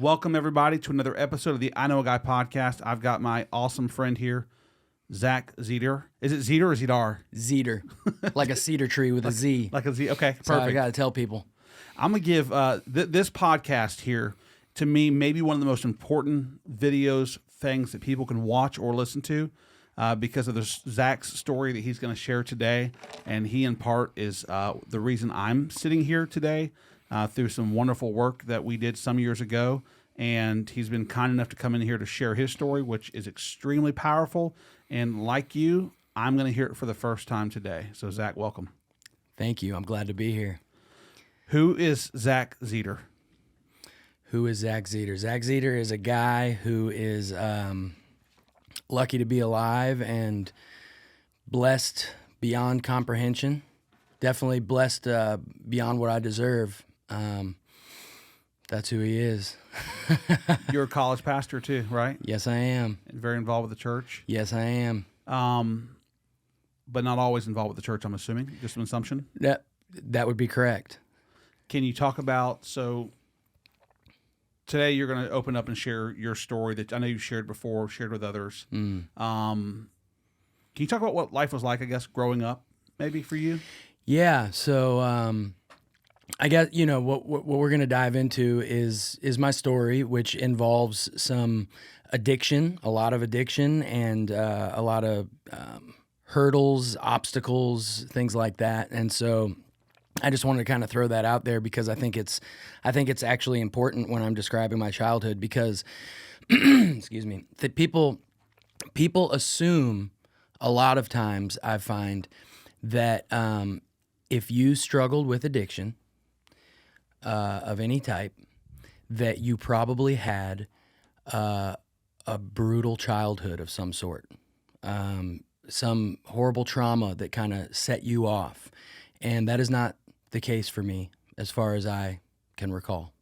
Welcome, everybody, to another episode of the I Know a Guy podcast. I've got my awesome friend here, Zach Zedar. Is it Zedar or Zedar? Zedar. Like a cedar tree with a Z. Like a Z. Okay, That's how I perfect. got to tell people. I'm going to give this podcast here, to me, maybe one of the most important videos, things that people can watch or listen to because of Zach's story that he's going to share today. And he, in part, is the reason I'm sitting here today through some wonderful work that we did some years ago. And he's been kind enough to come in here to share his story, which is extremely powerful. And like you, I'm going to hear it for the first time today. So, Zach, welcome. Thank you. I'm glad to be here. Who is Zach Zedar? Who is Zach Zedar? Zach Zedar is a guy who is lucky to be alive and blessed beyond comprehension. Definitely blessed beyond what I deserve. That's who he is. You're a college pastor too, right? Yes, I am. And very involved with the church. Yes, I am. But not always involved with the church, I'm assuming. Just an assumption. That would be correct. Can you talk about, so today you're going to open up and share your story that I know you've shared before, shared with others. Can you talk about what life was like, I guess, growing up, maybe for you? Yeah. So I guess, what we're going to dive into is my story, which involves some addiction, a lot of addiction, and a lot of hurdles, obstacles, things like that. And so I just wanted to kind of throw that out there because I think it's actually important when I'm describing my childhood because, excuse me, that people assume a lot of times I find that if you struggled with addiction of any type, that you probably had a brutal childhood of some sort, some horrible trauma that kind of set you off, and that is not the case for me as far as I can recall.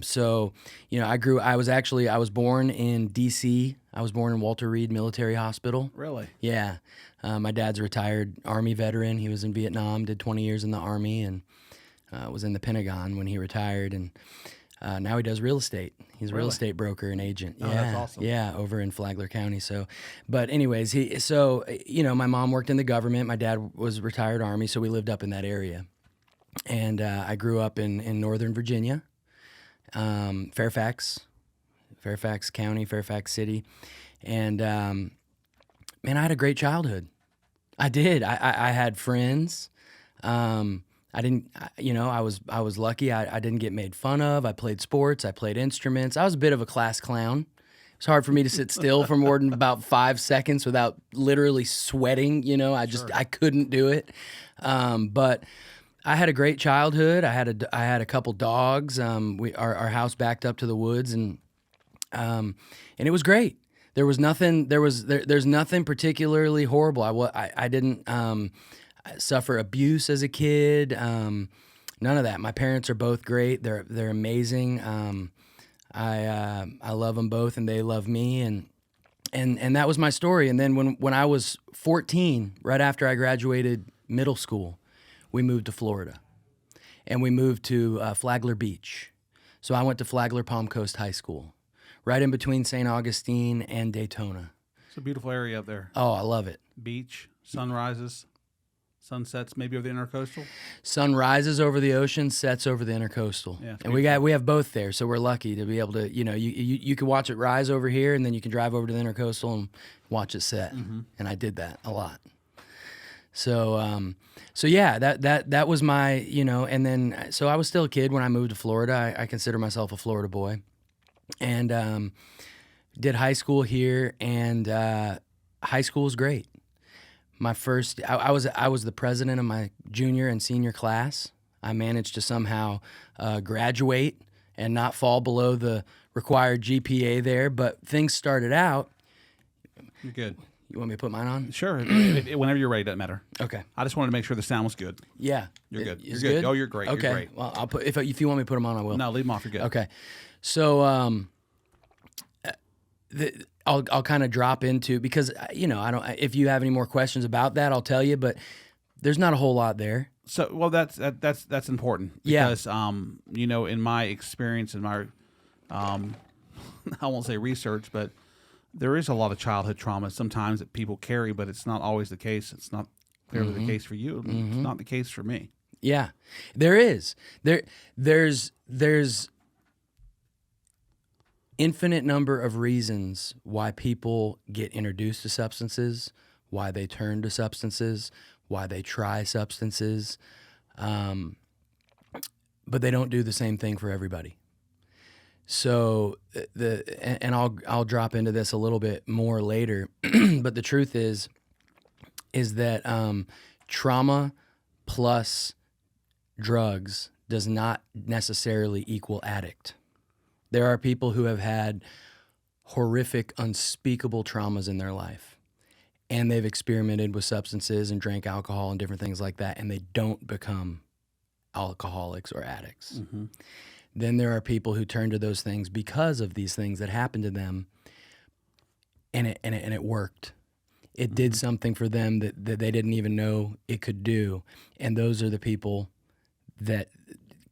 So, I was born in D.C. I was born in Walter Reed Military Hospital. Really? Yeah. My dad's a retired Army veteran. He was in Vietnam, did 20 years in the Army, and was in the Pentagon when he retired. And now he does real estate. He's a real estate broker and agent. Oh, that's awesome. Yeah, over in Flagler County. So, but anyways, my mom worked in the government. My dad was retired Army, so we lived up in that area. And I grew up in Northern Virginia, Fairfax County, Fairfax City. And, man, I had a great childhood. I did. I had friends. I was lucky. I didn't get made fun of. I played sports. I played instruments. I was a bit of a class clown. It was hard for me to sit still for more than about 5 seconds without literally sweating. I couldn't do it. But I had a great childhood. I had a couple dogs. Our house backed up to the woods, and it was great. There's nothing particularly horrible. I didn't suffer abuse as a kid. None of that. My parents are both great. They're amazing. I love them both, and they love me, and that was my story. And then when I was 14, right after I graduated middle school, we moved to Florida, and we moved to Flagler Beach. So I went to Flagler Palm Coast High School, right in between St. Augustine and Daytona. It's a beautiful area up there. Oh, I love it. Beach, sunrises, sunsets, maybe over the intercoastal. Sun rises over the ocean, sets over the intercoastal. Yeah, and we have both there, so we're lucky to be able to, you can watch it rise over here, and then you can drive over to the intercoastal and watch it set. Mm-hmm. And I did that a lot. So yeah, that was my, and then, so I was still a kid when I moved to Florida. I consider myself a Florida boy, and did high school here, and high school was great. My first, I was the president of my junior and senior class. I managed to somehow graduate and not fall below the required GPA there, but things started out. You're good. You want me to put mine on? Sure. Whenever you're ready, doesn't matter. Okay. I just wanted to make sure the sound was good. Yeah. You're good. You're good. Oh, you're great. Okay. You're great. Well, I'll put if you want me to put them on, I will. No, leave them off. You're good. Okay. So I'll kind of drop into, because I don't. If you have any more questions about that, I'll tell you. But there's not a whole lot there. So, well, that's important because in my experience, in my I won't say research, but there is a lot of childhood trauma sometimes that people carry, but it's not always the case. It's not clearly the case for you. It's not the case for me. Yeah, there is. There's infinite number of reasons why people get introduced to substances, why they turn to substances, why they try substances, but they don't do the same thing for everybody. So and I'll drop into this a little bit more later, but the truth is that trauma plus drugs does not necessarily equal addict. There are people who have had horrific, unspeakable traumas in their life, and they've experimented with substances and drank alcohol and different things like that, and they don't become alcoholics or addicts. Then there are people who turn to those things because of these things that happened to them, and it worked. It did something for them that they didn't even know it could do, and those are the people that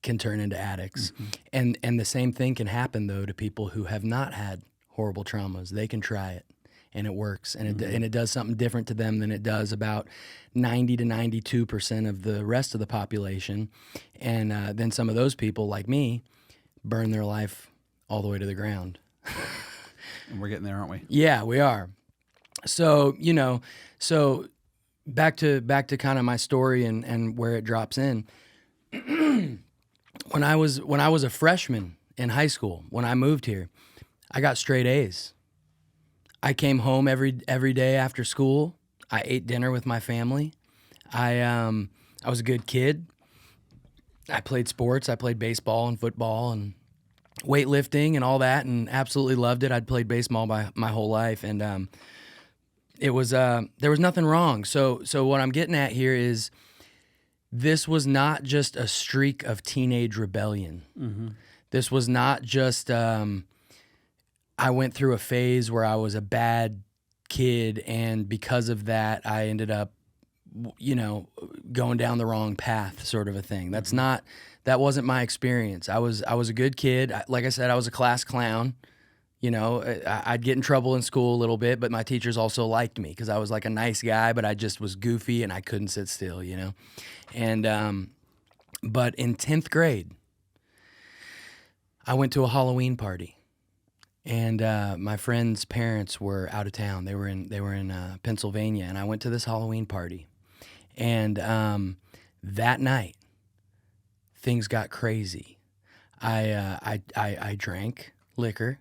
can turn into addicts. And the same thing can happen though to people who have not had horrible traumas. They can try it and it works, and it does something different to them than it does about 90 to 92% of the rest of the population. And then some of those people like me burn their life all the way to the ground. And we're getting there, aren't we? Yeah, we are. So, so back to kind of my story and where it drops in. When I was a freshman in high school, when I moved here, I got straight A's. I came home every day after school. I ate dinner with my family. I was a good kid. I played sports. I played baseball and football and weightlifting and all that, and absolutely loved it. I'd played baseball my whole life, and it was there was nothing wrong. So what I'm getting at here is this was not just a streak of teenage rebellion. This was not just I went through a phase where I was a bad kid, and because of that, I ended up, going down the wrong path, sort of a thing. That wasn't my experience. I was a good kid. Like I said, I was a class clown. I'd get in trouble in school a little bit, but my teachers also liked me because I was like a nice guy, but I just was goofy and I couldn't sit still, And, but in 10th grade, I went to a Halloween party, and my friend's parents were out of town. They were in Pennsylvania, and I went to this Halloween party. And that night, things got crazy. I drank liquor.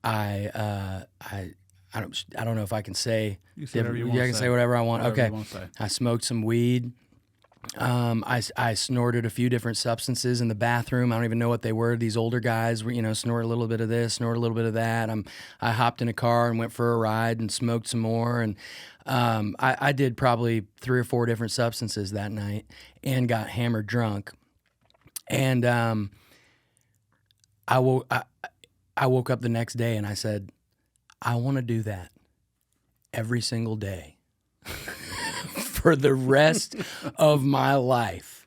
I don't know if I can say. You say whatever you want. Yeah, I can say whatever I want. Whatever Okay. you want to say. I smoked some weed. I snorted a few different substances in the bathroom. I don't even know what they were. These older guys were, snort a little bit of this, snort a little bit of that. I hopped in a car and went for a ride and smoked some more. And I did probably 3 or 4 different substances that night and got hammered drunk. And I woke up the next day and I said, I want to do that every single day for the rest of my life.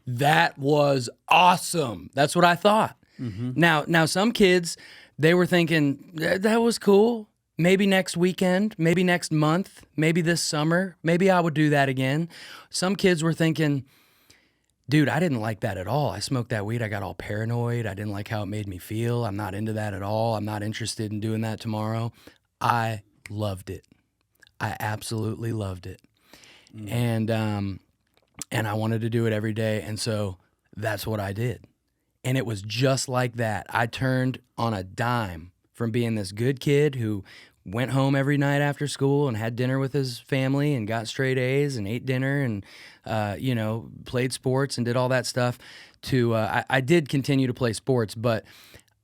That was awesome. That's what I thought. Now some kids, they were thinking, that was cool. Maybe next weekend, maybe next month, maybe this summer, maybe I would do that again. Some kids were thinking, dude, I didn't like that at all. I smoked that weed. I got all paranoid. I didn't like how it made me feel. I'm not into that at all. I'm not interested in doing that tomorrow. I loved it. I absolutely loved it. And I wanted to do it every day. And so that's what I did. And it was just like that. I turned on a dime from being this good kid who went home every night after school and had dinner with his family and got straight A's and ate dinner and, played sports and did all that stuff to, I did continue to play sports, but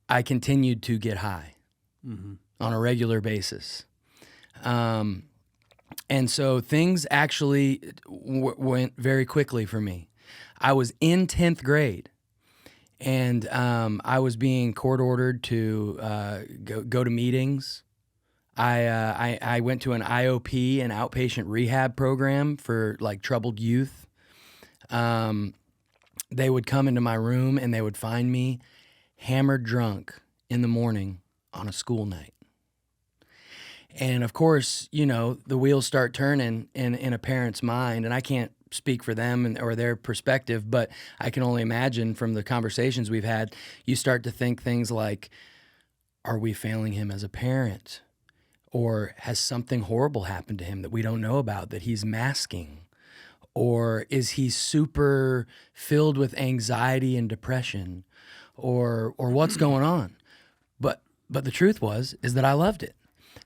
I continued to get high on a regular basis. And so things actually went very quickly for me. I was in 10th grade, and I was being court ordered to go to meetings. I went to an IOP, an outpatient rehab program for like troubled youth. They would come into my room and they would find me hammered drunk in the morning on a school night. And of course, you know, the wheels start turning in a parent's mind, and I can't speak for them or their perspective, but I can only imagine from the conversations we've had, you start to think things like, are we failing him as a parent? Or has something horrible happened to him that we don't know about that he's masking? Or is he super filled with anxiety and depression? Or what's going on? But the truth is that I loved it.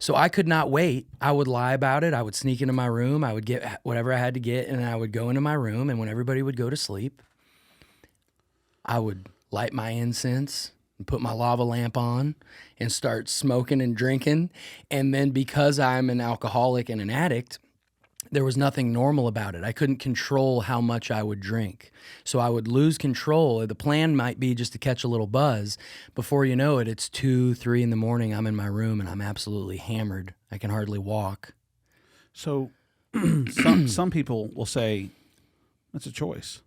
So I could not wait. I would lie about it. I would sneak into my room. I would get whatever I had to get, and I would go into my room. And when everybody would go to sleep, I would light my incense and put my lava lamp on and start smoking and drinking. And then because I'm an alcoholic and an addict, there was nothing normal about it. I couldn't control how much I would drink. So I would lose control. The plan might be just to catch a little buzz. Before you know it, it's 2, 3 in the morning. I'm in my room and I'm absolutely hammered. I can hardly walk. So some people will say, that's a choice.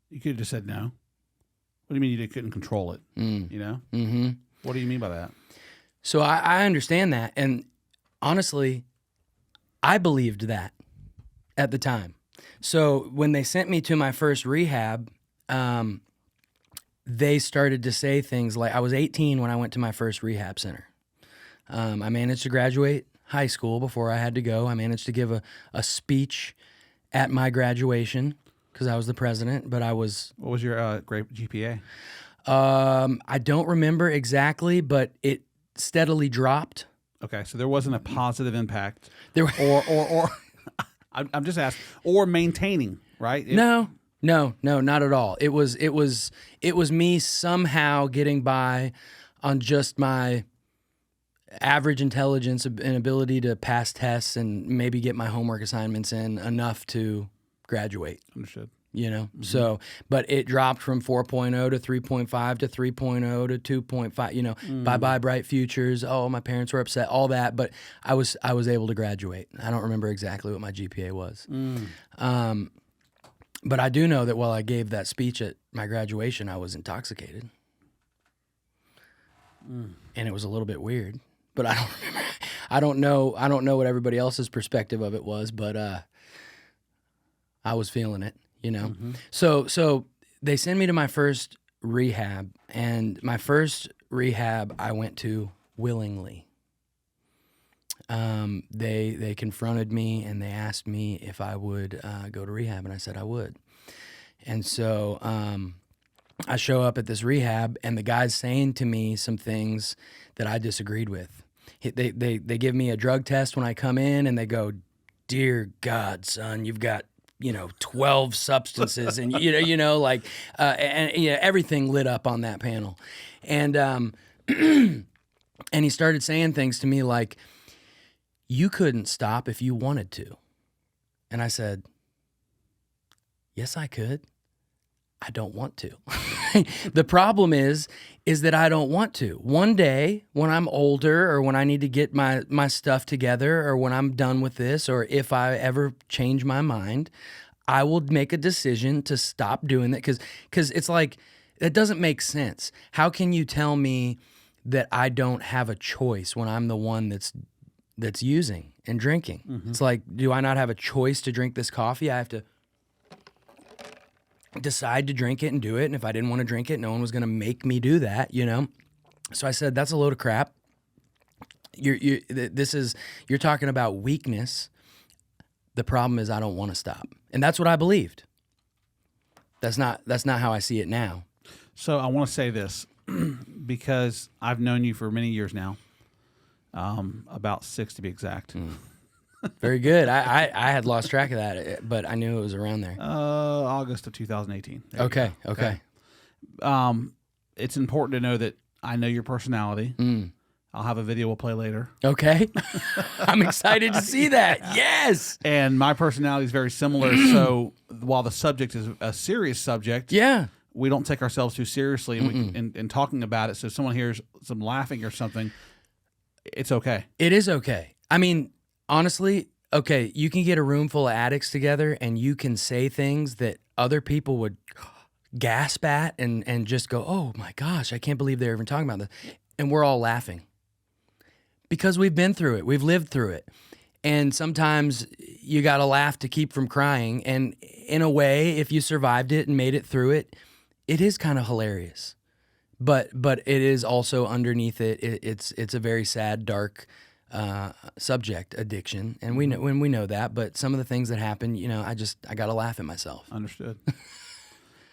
You could have just said no. What do you mean you couldn't control it? You know? Mm-hmm. What do you mean by that? So I understand that. And honestly, I believed that at the time. So when they sent me to my first rehab, they started to say things like, I was 18 when I went to my first rehab center. I managed to graduate high school before I had to go. I managed to give a speech at my graduation because I was the president, but I was... What was your great GPA? I don't remember exactly, but it steadily dropped. Okay, so there wasn't a positive impact. There, or I'm just asking, or maintaining, right? No, not at all. It was me somehow getting by on just my average intelligence and ability to pass tests and maybe get my homework assignments in enough to graduate. Understood. You know, so, but it dropped from 4.0 to 3.5 to 3.0 to 2.5, you know, bye-bye bright futures. Oh, my parents were upset, all that. But I was able to graduate. I don't remember exactly what my GPA was. But I do know that while I gave that speech at my graduation, I was intoxicated. And it was a little bit weird, but I don't remember. I don't know what everybody else's perspective of it was, but I was feeling it. You know, so they send me to my first rehab, and my first rehab I went to willingly. They confronted me and they asked me if I would go to rehab, and I said I would. And so I show up at this rehab, and the guy's saying to me some things that I disagreed with. They give me a drug test when I come in, and they go, "Dear God, son, you've got 12 substances," and like, and everything lit up on that panel, and and he started saying things to me like, "You couldn't stop if you wanted to," and I said, "Yes, I could. I don't want to." The problem is that I don't want to. One day when I'm older, or when I need to get my stuff together, or when I'm done with this, or if I ever change my mind, I will make a decision to stop doing that, because it's like, it doesn't make sense. How can you tell me that I don't have a choice when I'm the one that's using and drinking? It's like, do I not have a choice to drink this coffee? I have to decide to drink it and do it. And if I didn't want to drink it, no one was going to make me do that, So I said, that's a load of crap. You're talking about weakness. The problem is I don't want to stop. And that's what I believed. That's not how I see it now. So I want to say this because I've known you for many years now, about 6 to be exact. Very good. I had lost track of that, but I knew it was around there. August of 2018. Okay. It's important to know that I know your personality. I'll have a video we'll play later. Okay. I'm excited to see that. Yes. And my personality is very similar. So while the subject is a serious subject, we don't take ourselves too seriously in talking about it. So if someone hears some laughing or something, it's okay. It is okay. I mean, honestly, okay, you can get a room full of addicts together and you can say things that other people would gasp at and just go, oh my gosh, I can't believe they're even talking about this. And we're all laughing because we've been through it. We've lived through it. And sometimes you got to laugh to keep from crying. And in a way, if you survived it and made it through it, it is kind of hilarious. But it is also underneath it. It's a very sad, dark subject, addiction, and we know that. But some of the things that happen, I got to laugh at myself. Understood.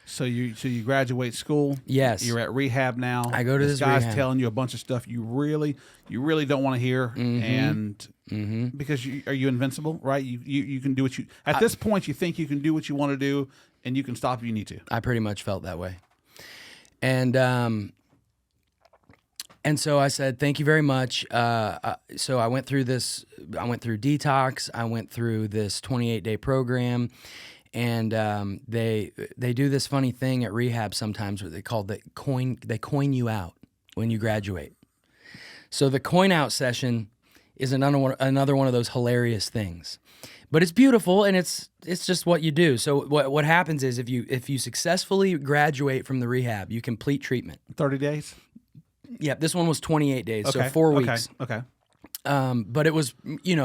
So you graduate school. Yes. You're at rehab now. I go to this guy's rehab. telling you a bunch of stuff you really don't want to hear, and because are you invincible, right? You can do what you at this point you think you can do what you want to do, and you can stop if you need to. I pretty much felt that way, and so I said, thank you very much. So I went through this. I went through detox. I went through this 28-day program. And they do this funny thing at rehab sometimes where they coin you out when you graduate. So the coin out session is another one of those hilarious things. But it's beautiful and it's just what you do. So what happens is if you successfully graduate from the rehab, you complete treatment. 30 days? Yeah, this one was 28 days, okay. so 4 weeks. Okay. But it was,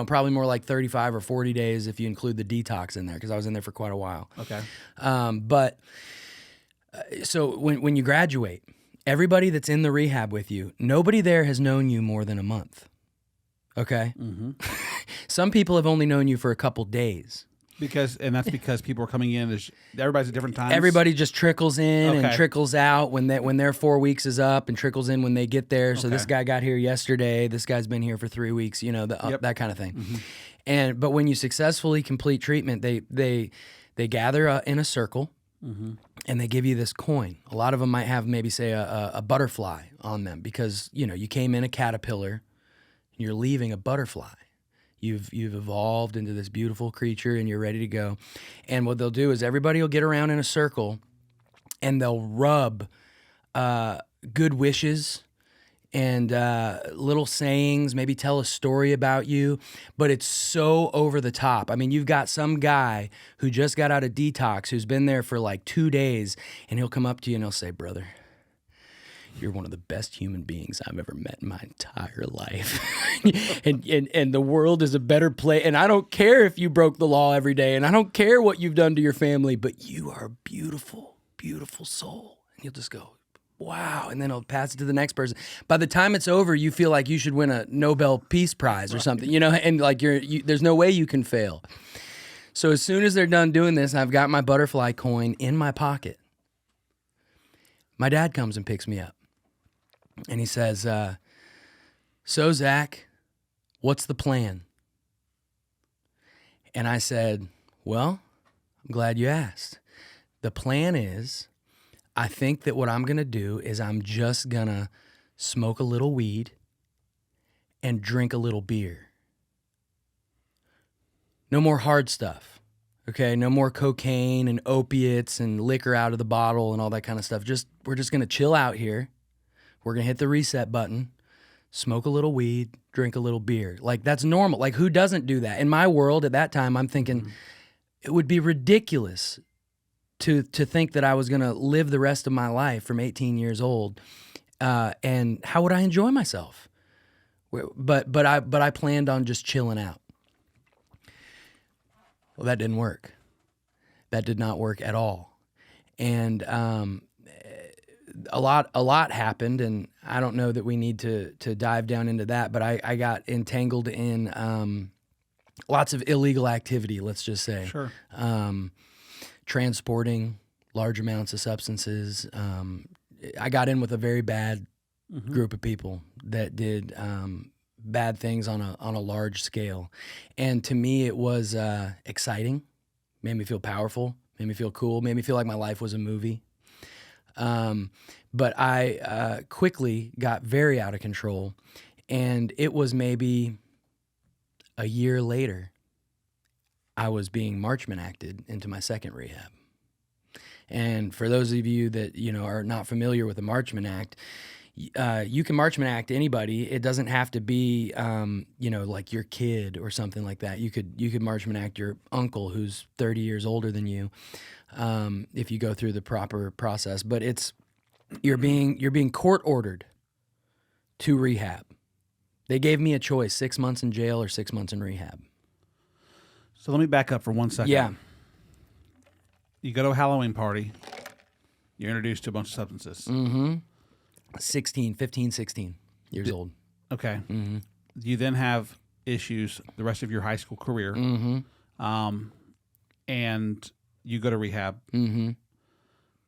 probably more like 35 or 40 days if you include the detox in there, because I was in there for quite a while. Okay. So when you graduate, everybody that's in the rehab with you, nobody there has known you more than a month. Okay? Mm-hmm. Some people have only known you for a couple days. That's because people are coming in. Everybody's at different times. Everybody just trickles in and trickles out when their 4 weeks is up, and trickles in when they get there. So this guy got here yesterday. This guy's been here for 3 weeks. That kind of thing. Mm-hmm. But when you successfully complete treatment, they gather in a circle, and they give you this coin. A lot of them might have maybe say a butterfly on them because you came in a caterpillar, and you're leaving a butterfly. You've evolved into this beautiful creature and you're ready to go. And what they'll do is everybody will get around in a circle and they'll rub good wishes and little sayings, maybe tell a story about you, but it's so over the top. I mean, you've got some guy who just got out of detox who's been there for like 2 days, and he'll come up to you and he'll say, brother, you're one of the best human beings I've ever met in my entire life. and the world is a better place. And I don't care if you broke the law every day, and I don't care what you've done to your family, but you are a beautiful, beautiful soul. And you'll just go, wow. And then I'll pass it to the next person. By the time it's over, you feel like you should win a Nobel Peace Prize or something, and like there's no way you can fail. So as soon as they're done doing this, I've got my butterfly coin in my pocket. My dad comes and picks me up. And he says, so Zach, what's the plan? And I said, well, I'm glad you asked. The plan is, I think that what I'm going to do is I'm just going to smoke a little weed and drink a little beer. No more hard stuff, okay? No more cocaine and opiates and liquor out of the bottle and all that kind of stuff. We're just going to chill out here. We're going to hit the reset button, smoke a little weed, drink a little beer. Like, that's normal. Like, who doesn't do that? In my world at that time, I'm thinking it would be ridiculous to think that I was going to live the rest of my life from 18 years old. And how would I enjoy myself? But I planned on just chilling out. Well, that didn't work. That did not work at all. And a lot happened, and I don't know that we need to dive down into that, but I got entangled in lots of illegal activity, let's just say. Sure. Transporting large amounts of substances. I got in with a very bad group of people that did bad things on a large scale. And to me, it was exciting, made me feel powerful, made me feel cool, made me feel like my life was a movie. But I quickly got very out of control, and it was maybe a year later, I was being Marchman acted into my second rehab. And for those of you that, are not familiar with the Marchman Act, you can Marchman Act anybody. It doesn't have to be, like your kid or something like that. You could Marchman Act your uncle who's 30 years older than you, if you go through the proper process. But you're being court ordered to rehab. They gave me a choice: 6 months in jail or 6 months in rehab. So let me back up for 1 second. Yeah. You go to a Halloween party. You're introduced to a bunch of substances. Mm-hmm. 15, 16 years old. Okay. Mm-hmm. You then have issues the rest of your high school career. Mm-hmm. And you go to rehab. Mm-hmm. And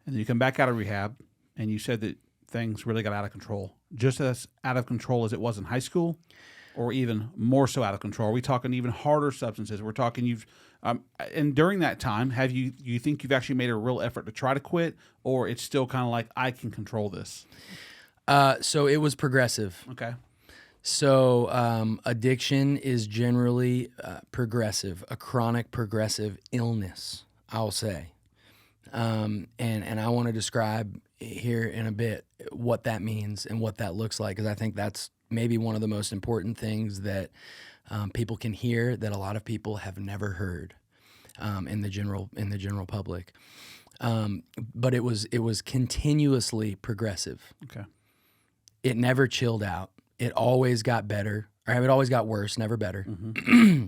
then you come back out of rehab, and you said that things really got out of control. Just as out of control as it was in high school, or even more so out of control? Are we talking even harder substances? We're talking and during that time, you think you've actually made a real effort to try to quit, or it's still kind of like, I can control this? So it was progressive. Okay. So addiction is generally progressive, a chronic progressive illness, I'll say. And I want to describe here in a bit what that means and what that looks like, because I think that's maybe one of the most important things that people can hear that a lot of people have never heard in the general public. But it was continuously progressive. Okay. It never chilled out. It always got better. Or it always got worse, never better. Mm-hmm.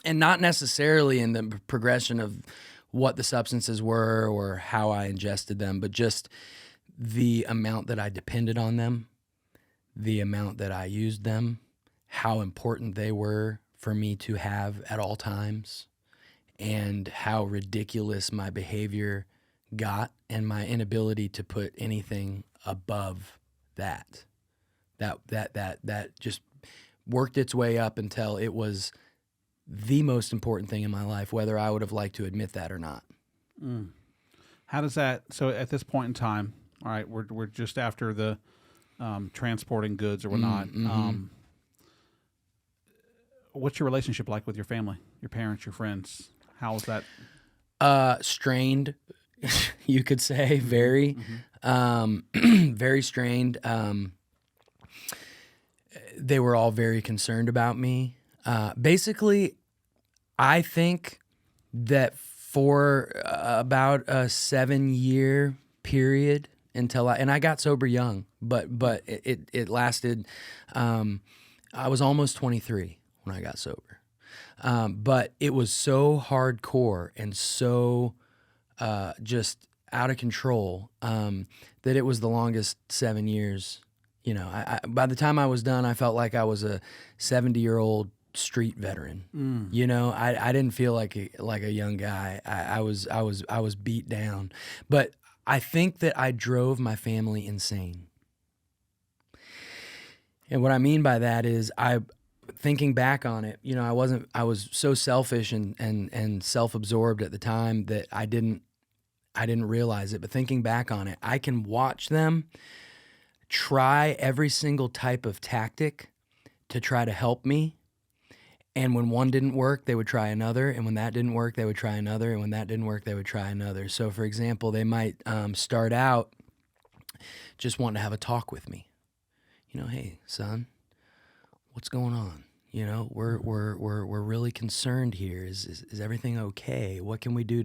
And not necessarily in the progression of what the substances were or how I ingested them, but just the amount that I depended on them, the amount that I used them, how important they were for me to have at all times, and how ridiculous my behavior got, and my inability to put anything above that. That just worked its way up until it was the most important thing in my life, whether I would have liked to admit that or not. Mm. How does that? So at this point in time, all right, we're just after the transporting goods or whatnot. Mm-hmm. What's your relationship like with your family, your parents, your friends? How is that? Strained, you could say, very, very strained. They were all very concerned about me. Basically, I think that for about a 7-year period until I got sober young, but it lasted. I was almost 23 when I got sober, but it was so hardcore and so just out of control that it was the longest 7 years. You know, by the time I was done, I felt like I was a 70-year-old street veteran. You know, I didn't feel like a young guy. I was beat down, but I think that I drove my family insane. And what I mean by that is, thinking back on it, you know, I was so selfish and self-absorbed at the time that I didn't realize it. But thinking back on it, I can watch them try every single type of tactic to try to help me. And when one didn't work, they would try another. And when that didn't work, they would try another. And when that didn't work, they would try another. So, for example, they might start out just wanting to have a talk with me. You know, hey, son, what's going on? You know, we're really concerned here. Is everything okay? What can we do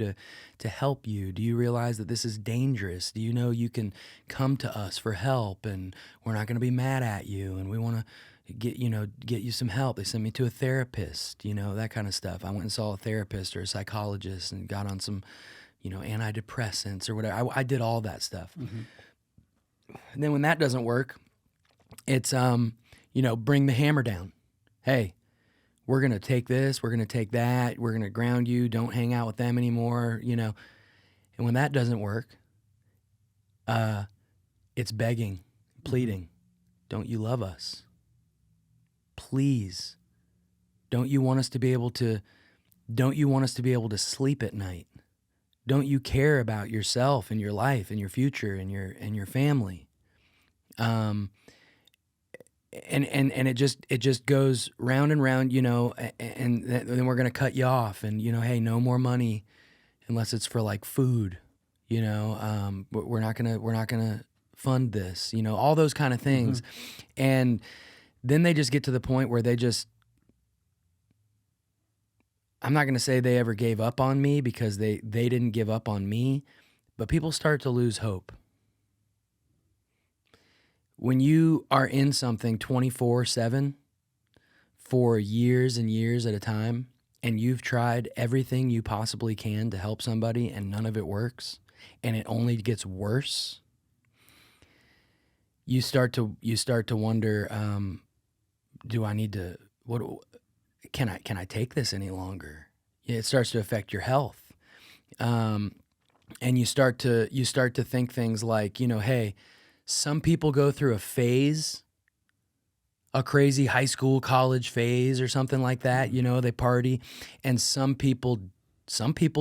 to help you? Do you realize that this is dangerous? Do you know you can come to us for help, and we're not going to be mad at you, and we want to get you some help. They sent me to a therapist, you know, that kind of stuff. I went and saw a therapist or a psychologist and got on some, you know, antidepressants or whatever. I did all that stuff. Mm-hmm. And then when that doesn't work, it's bring the hammer down. Hey, we're going to take this, we're going to take that, we're going to ground you, don't hang out with them anymore, you know. And when that doesn't work, it's begging, pleading. Don't you love us? Please. Don't you want us to be able to sleep at night? Don't you care about yourself and your life and your future and your family? And it just goes round and round, you know, and then we're going to cut you off, and, you know, hey, no more money unless it's for like food, you know, we're not going to fund this, all those kind of things. And then they just get to the point where I'm not going to say they ever gave up on me, because they didn't give up on me, but people start to lose hope. When you are in something 24/7 for years and years at a time, and you've tried everything you possibly can to help somebody and none of it works, and it only gets worse, you start to wonder, do I need to, can I take this any longer? It starts to affect your health. And you start to think things like, hey, some people go through a phase, a crazy high school, college phase or something like that. They party, and some people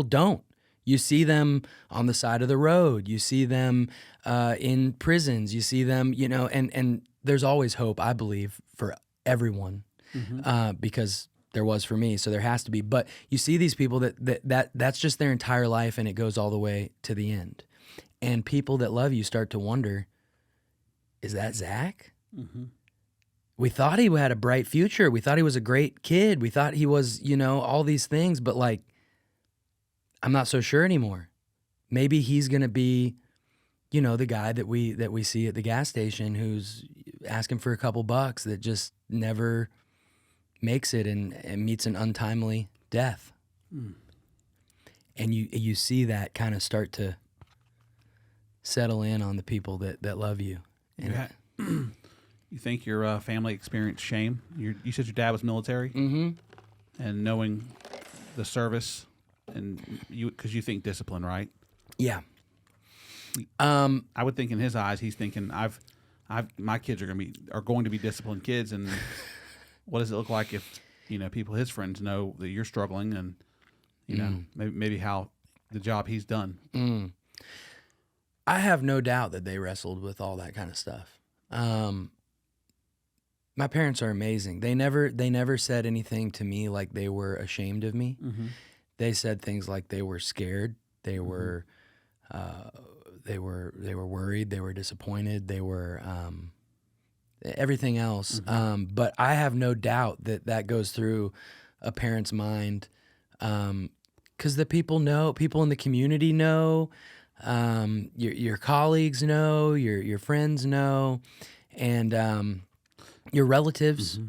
don't. You see them on the side of the road. You see them in prisons. You see them, and there's always hope, I believe, for everyone, because there was for me, so there has to be. But you see these people that's just their entire life, and it goes all the way to the end. And people that love you start to wonder, is that Zach? We thought he had a bright future. We thought he was a great kid. We thought he was, all these things, but like, I'm not so sure anymore. Maybe he's going to be, the guy that we see at the gas station who's asking for a couple bucks, that just never makes it and meets an untimely death. And you see that kind of start to settle in on the people that love you. And you think your family experienced shame? You said your dad was military, and knowing the service, and because you think discipline, right? Yeah. I would think in his eyes, he's thinking, my kids are going to be disciplined kids, and what does it look like if people, his friends, know that you're struggling, and maybe how the job he's done. I have no doubt that they wrestled with all that kind of stuff. My parents are amazing. They never said anything to me like they were ashamed of me. They said things like they were scared. They were worried. They were disappointed. They were everything else. But I have no doubt that goes through a parent's mind, because the people in the community know, your colleagues know, your friends know, and your relatives.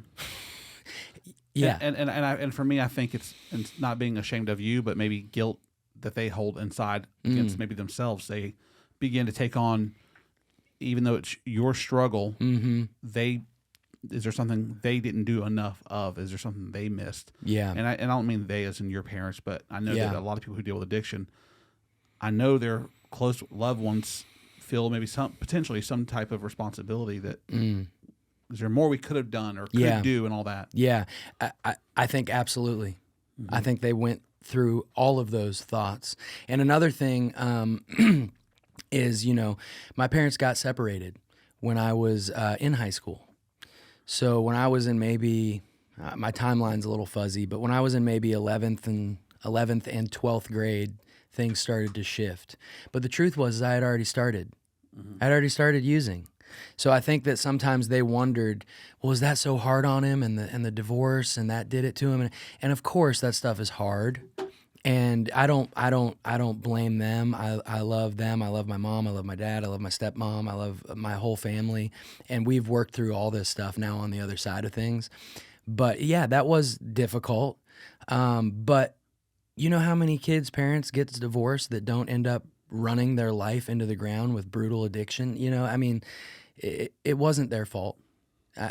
Yeah. And for me, I think it's not being ashamed of you, but maybe guilt that they hold inside against maybe themselves. They begin to take on, even though it's your struggle, is there something they didn't do enough of? Is there something they missed? Yeah. And I don't mean they as in your parents, but I know that a lot of people who deal with addiction, I know their close loved ones feel maybe potentially some type of responsibility that is there more we could have done or could do and all that? Yeah, I think absolutely. I think they went through all of those thoughts. And another thing is, my parents got separated when I was in high school. So when I was in maybe, my timeline's a little fuzzy, but when I was in maybe 11th and 12th grade, things started to shift. But the truth was I had already started. I'd already started using. So I think that sometimes they wondered, well, is that so hard on him, and the divorce, and that did it to him? And of course that stuff is hard. And I don't blame them. I love them. I love my mom. I love my dad. I love my stepmom. I love my whole family. And we've worked through all this stuff now on the other side of things. But yeah, that was difficult. But you know how many parents get divorced that don't end up running their life into the ground with brutal addiction? It wasn't their fault.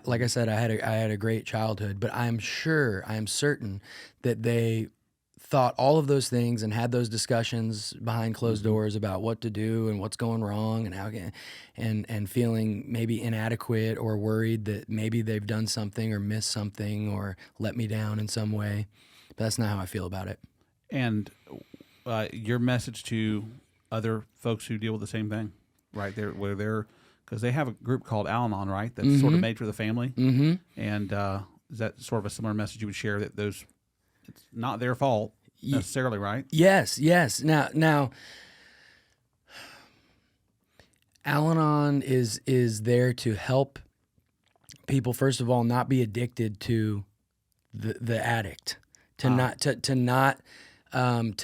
Like I said, I had a great childhood, but I'm certain that they thought all of those things and had those discussions behind closed doors about what to do and what's going wrong and how and feeling maybe inadequate or worried that maybe they've done something or missed something or let me down in some way. But that's not how I feel about it. And your message to other folks who deal with the same thing, right? Because they have a group called Al-Anon, right? That's sort of made for the family. And is that sort of a similar message you would share, that it's not their fault necessarily, right? Yes. Now, Al-Anon is there to help people, first of all, not be addicted to the addict, to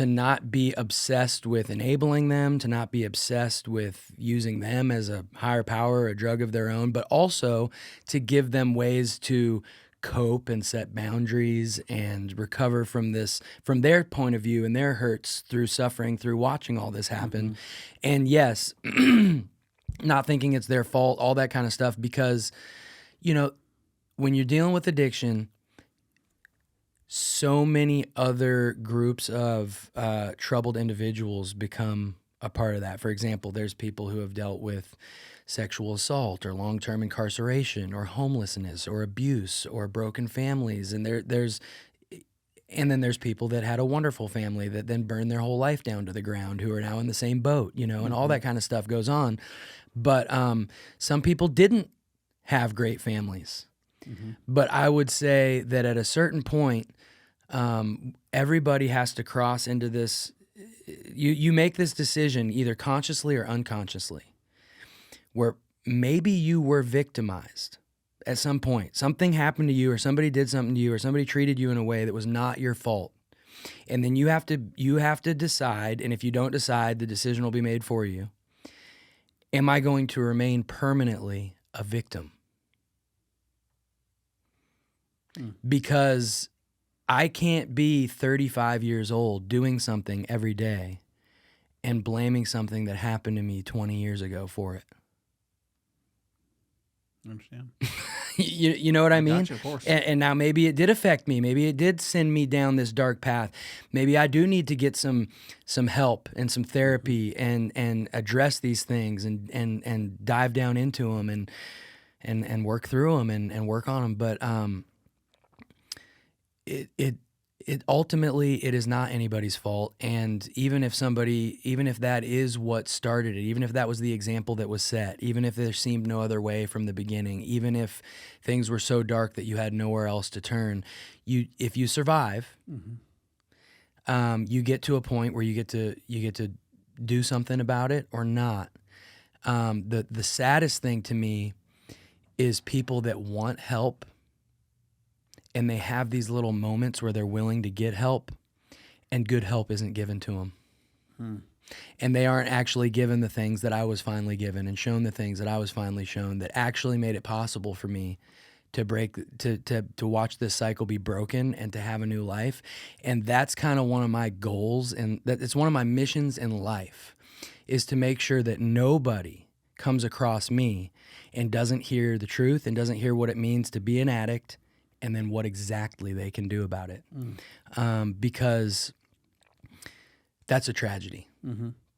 not be obsessed with enabling them, to not be obsessed with using them as a higher power, a drug of their own, but also to give them ways to cope and set boundaries and recover from their point of view and their hurts through suffering, through watching all this happen. And yes, not thinking it's their fault, all that kind of stuff, because, when you're dealing with addiction, so many other groups of troubled individuals become a part of that. For example, there's people who have dealt with sexual assault or long-term incarceration or homelessness or abuse or broken families. And then there's people that had a wonderful family that then burned their whole life down to the ground, who are now in the same boat, and all that kind of stuff goes on. But some people didn't have great families. But I would say that at a certain point, everybody has to cross into this. You make this decision either consciously or unconsciously, where maybe you were victimized at some point. Something happened to you, or somebody did something to you, or somebody treated you in a way that was not your fault. And then you have to decide, and if you don't decide, the decision will be made for you. Am I going to remain permanently a victim? Because I can't be 35 years old doing something every day and blaming something that happened to me 20 years ago for it. I understand. You know what I mean? Gotcha, of course. And now maybe it did affect me. Maybe it did send me down this dark path. Maybe I do need to get some help and some therapy and address these things and dive down into them and work through them and work on them. But it ultimately, it is not anybody's fault. And even if that is what started it, even if that was the example that was set, even if there seemed no other way from the beginning, even if things were so dark that you had nowhere else to turn, if you survive, you get to a point where you get to do something about it or not. The saddest thing to me is people that want help, and they have these little moments where they're willing to get help, and good help isn't given to them. And they aren't actually given the things that I was finally given, and shown the things that I was finally shown, that actually made it possible for me to watch this cycle be broken and to have a new life. And that's kind of one of my goals, and that it's one of my missions in life, is to make sure that nobody comes across me and doesn't hear the truth and doesn't hear what it means to be an addict, and then what exactly they can do about it. Because that's a tragedy.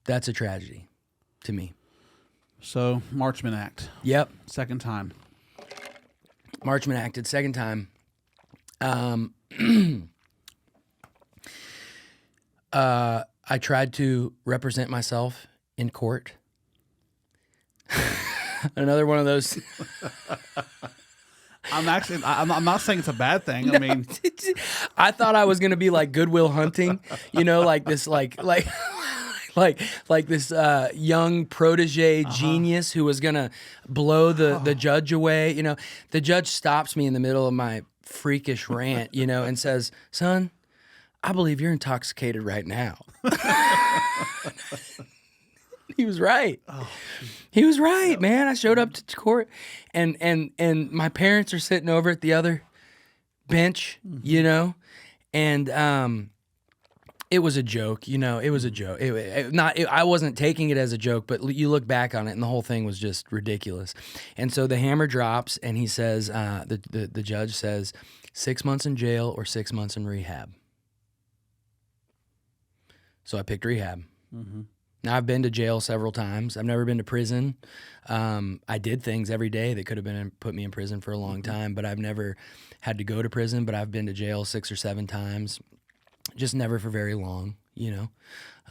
That's a tragedy to me. So, Marchman Act. Yep. Second time. Marchman acted second time. I tried to represent myself in court. Another one of those... I'm not saying it's a bad thing. No, I mean, I thought I was gonna be like Goodwill Hunting, like this, like this young protege genius who was gonna blow the judge away. The judge stops me in the middle of my freakish rant, and says, "Son, I believe you're intoxicated right now." He was right. He was right, man. I showed up to court, and my parents are sitting over at the other bench, and it was a joke. It was a joke. I wasn't taking it as a joke, but you look back on it, and the whole thing was just ridiculous. And so the hammer drops, and he says, the judge says, 6 months in jail or 6 months in rehab. So I picked rehab. Now, I've been to jail several times. I've never been to prison. I did things every day that could have put me in prison for a long time, but I've never had to go to prison. But I've been to jail 6 or 7 times, just never for very long,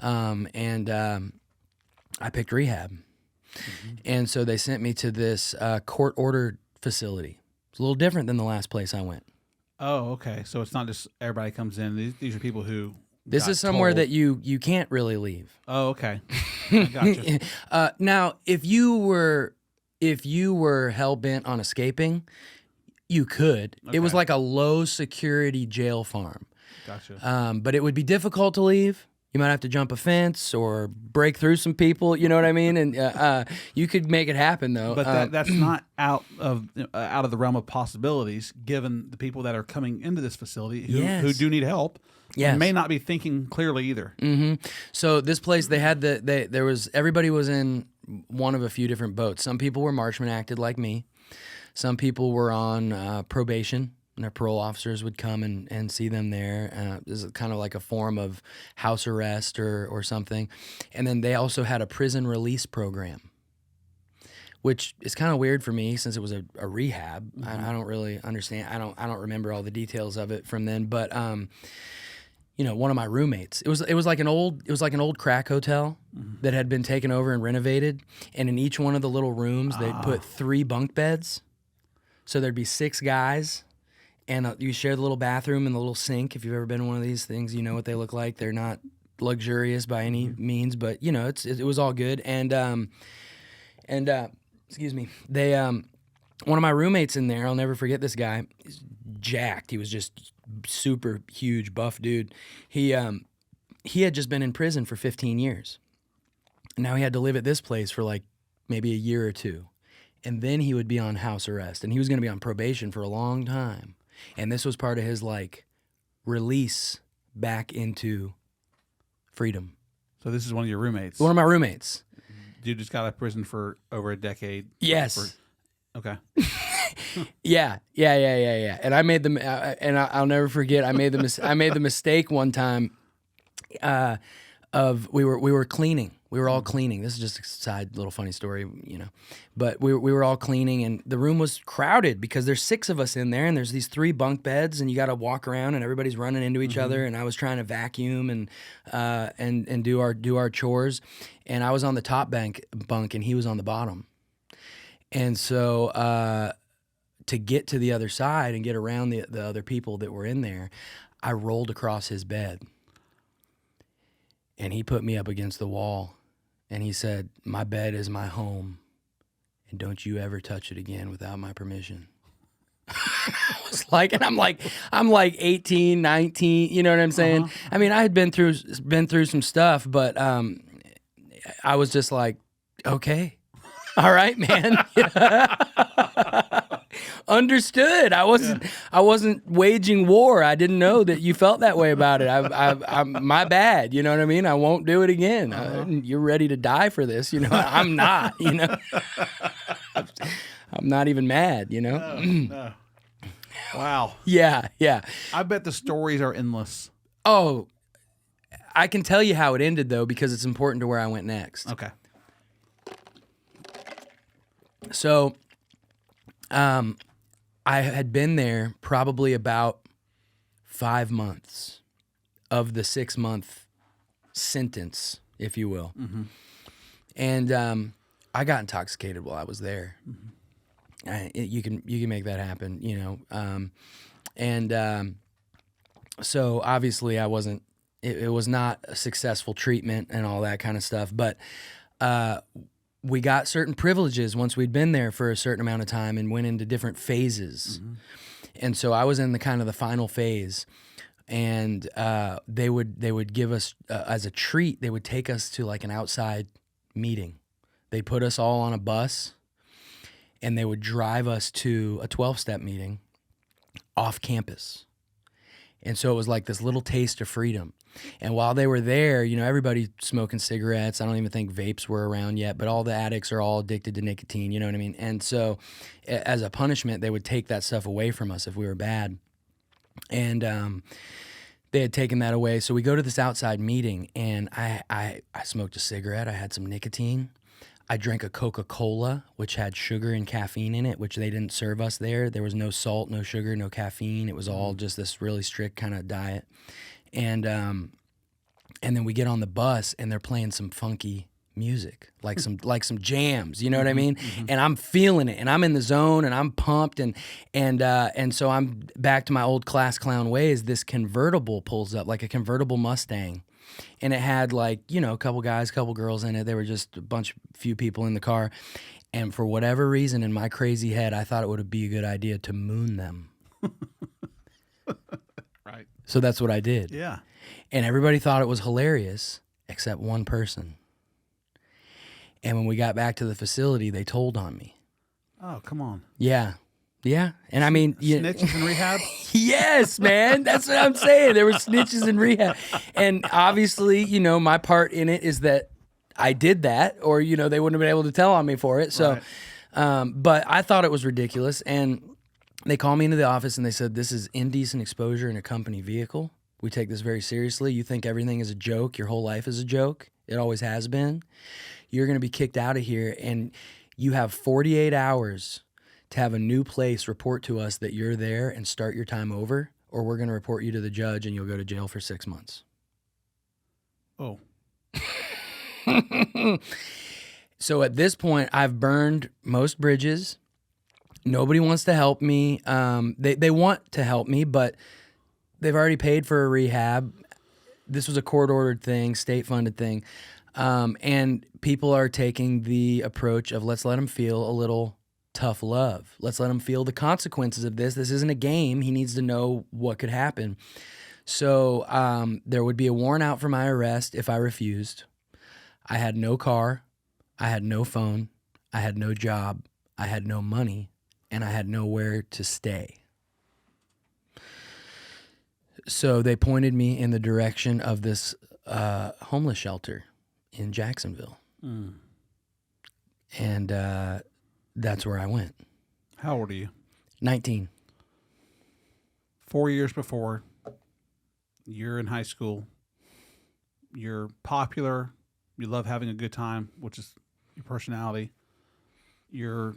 And I picked rehab. And so they sent me to this court-ordered facility. It's a little different than the last place I went. Oh, okay. So it's not just everybody comes in. These are people who This is somewhere that you can't really leave. Oh, okay. I gotcha. Now, if you were hell bent on escaping, you could. It was Okay. like a low security jail farm. Gotcha. But it would be difficult to leave. You might have to jump a fence or break through some people. You know what I mean? And you could make it happen, though. But that's not out of the realm of possibilities, given the people that are coming into this facility who do need help. Yes. And may not be thinking clearly either. Mm-hmm. So this place, they had everybody was in one of a few different boats. Some people were Marshman acted like me. Some people were on probation, and their parole officers would come and see them there. This is kind of like a form of house arrest or something. And then they also had a prison release program, which is kind of weird for me since it was a rehab. Mm-hmm. I don't really understand. I don't remember all the details of it from then, but one of my roommates, it was like an old crack hotel that had been taken over and renovated, and in each one of the little rooms they'd put 3 bunk beds, so there'd be 6 guys, and you share the little bathroom and the little sink. If you've ever been in one of these things, you know what they look like. They're not luxurious by any means, but it was all good. And excuse me, they one of my roommates in there, I'll never forget this guy. He's jacked. He was just super huge, buff dude. He had just been in prison for 15 years. And now he had to live at this place for like maybe a year or 2. And then he would be on house arrest. And he was going to be on probation for a long time. And this was part of his like release back into freedom. So this is one of your roommates. One of my roommates. Dude just got out of prison for over a decade. Yes. Okay. Yeah. And I made I'll never forget. I made the mistake one time. We were cleaning. We were all cleaning. This is just a side little funny story, But we were all cleaning, and the room was crowded because there's 6 of us in there, and there's these 3 bunk beds, and you got to walk around, and everybody's running into each other. And I was trying to vacuum and do our chores, and I was on the top bunk, and he was on the bottom. And so to get to the other side and get around the other people that were in there, I rolled across his bed. And he put me up against the wall. And he said, "My bed is my home. And don't you ever touch it again without my permission." I was like, and I'm like 18, 19, you know what I'm saying? I mean, I had been through some stuff, but I was just like, okay. All right, man. Understood. I wasn't waging war. I didn't know that you felt that way about it. I'm my bad. You know what I mean? I won't do it again. You're ready to die for this. I'm not. I'm not even mad. No. Wow. Yeah. I bet the stories are endless. Oh, I can tell you how it ended though, because it's important to where I went next. Okay. So, I had been there probably about 5 months of the 6-month sentence, if you will. Mm-hmm. And I got intoxicated while I was there. Mm-hmm. You can make that happen, so obviously I wasn't. It was not a successful treatment and all that kind of stuff, but we got certain privileges once we'd been there for a certain amount of time and went into different phases. Mm-hmm. And so I was in the final phase, and they would give us as a treat, they would take us to like an outside meeting. They'd put us all on a bus, and they would drive us to a 12-step meeting off campus. And so it was like this little taste of freedom. And while they were there, everybody smoking cigarettes. I don't even think vapes were around yet, but all the addicts are all addicted to nicotine, you know what I mean? And so as a punishment, they would take that stuff away from us if we were bad. And they had taken that away. So we go to this outside meeting, and I smoked a cigarette. I had some nicotine. I drank a Coca-Cola, which had sugar and caffeine in it, which they didn't serve us there. There was no salt, no sugar, no caffeine. It was all just this really strict kind of diet. And then we get on the bus, and they're playing some funky music, like some jams, you know what I mean? And I'm feeling it, and I'm in the zone, and I'm pumped, and so I'm back to my old class clown ways. This convertible pulls up, like a convertible Mustang, and it had like, a couple guys, couple girls in it. There were just few people in the car, and for whatever reason in my crazy head, I thought it would be a good idea to moon them. Right. So that's what I did. Yeah. And everybody thought it was hilarious, except one person. And when we got back to the facility, they told on me. Oh, come on. Yeah. And I mean, Snitches in rehab? Yes, man. That's what I'm saying. There were snitches in rehab. And obviously, my part in it is that I did that, or, they wouldn't have been able to tell on me for it. So, Right. but I thought it was ridiculous. And they called me into the office and they said, this is indecent exposure in a company vehicle. We take this very seriously. You think everything is a joke. Your whole life is a joke. It always has been. You're going to be kicked out of here, and you have 48 hours to have a new place report to us that you're there and start your time over, or we're going to report you to the judge and you'll go to jail for 6 months. Oh. So at this point, I've burned most bridges. Nobody wants to help me. They want to help me, but they've already paid for a rehab. This was a court-ordered thing, state-funded thing. And people are taking the approach of, let's let him feel a little tough love. Let's let him feel the consequences of this. This isn't a game. He needs to know what could happen. So there would be a warrant out for my arrest if I refused. I had no car. I had no phone. I had no job. I had no money. And I had nowhere to stay. So they pointed me in the direction of this homeless shelter in Jacksonville. Mm. And that's where I went. How old are you? 19. 4 years before, you're in high school. You're popular. You love having a good time, which is your personality. You're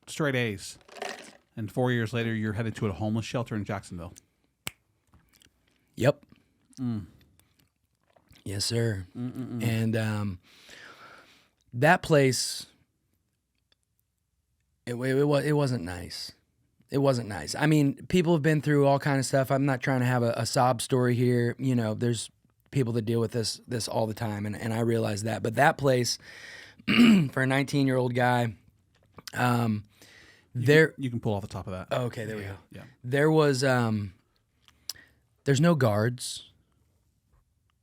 straight A's. And 4 years later, you're headed to a homeless shelter in Jacksonville. Yep. Mm. Yes, sir. Mm-mm-mm. And that place, it wasn't nice. It wasn't nice. I mean, people have been through all kind of stuff. I'm not trying to have a sob story here. There's people that deal with this all the time, and I realize that. But that place, for a 19-year-old guy, You can pull off the top of that. Oh, okay, there we go. Yeah. There was, there's no guards.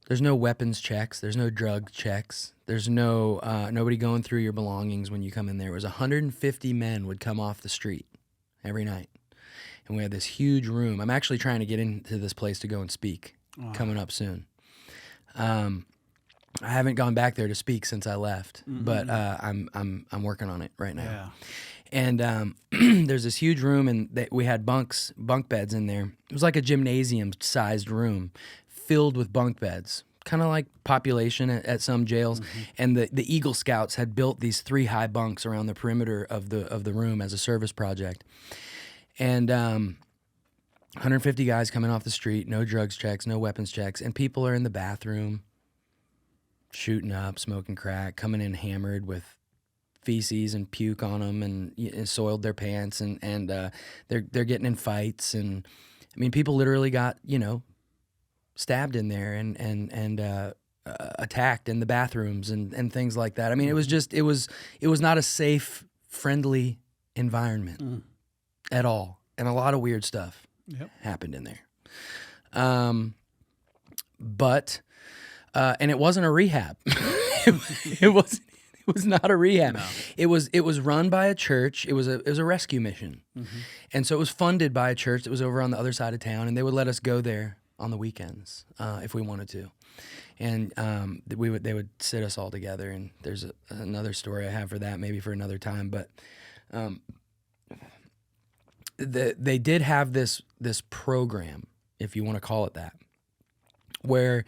There's no weapons checks. There's no drug checks. There's no nobody going through your belongings when you come in there. It was 150 men would come off the street every night. And we had this huge room. I'm actually trying to get into this place to go and speak coming up soon. I haven't gone back there to speak since I left, but I'm working on it right now. Yeah. And there's this huge room, and we had bunk beds in there. It was like a gymnasium-sized room filled with bunk beds, kind of like population at some jails. And the Eagle Scouts had built these 3 high bunks around the perimeter of the room as a service project. And 150 guys coming off the street, no drugs checks, no weapons checks, and people are in the bathroom shooting up, smoking crack, coming in hammered with feces and puke on them, and soiled their pants, and they're getting in fights, and I mean, people literally got stabbed in there and attacked in the bathrooms and things like that. I mean, it was not a safe, friendly environment at all, and a lot of weird stuff happened in there. But it wasn't a rehab. It was not a rehab. No. It was run by a church. It was a rescue mission, and so it was funded by a church that was over on the other side of town, and they would let us go there on the weekends if we wanted to, and they would sit us all together. And there's another story I have for that, maybe for another time, but they did have this program, if you want to call it that, where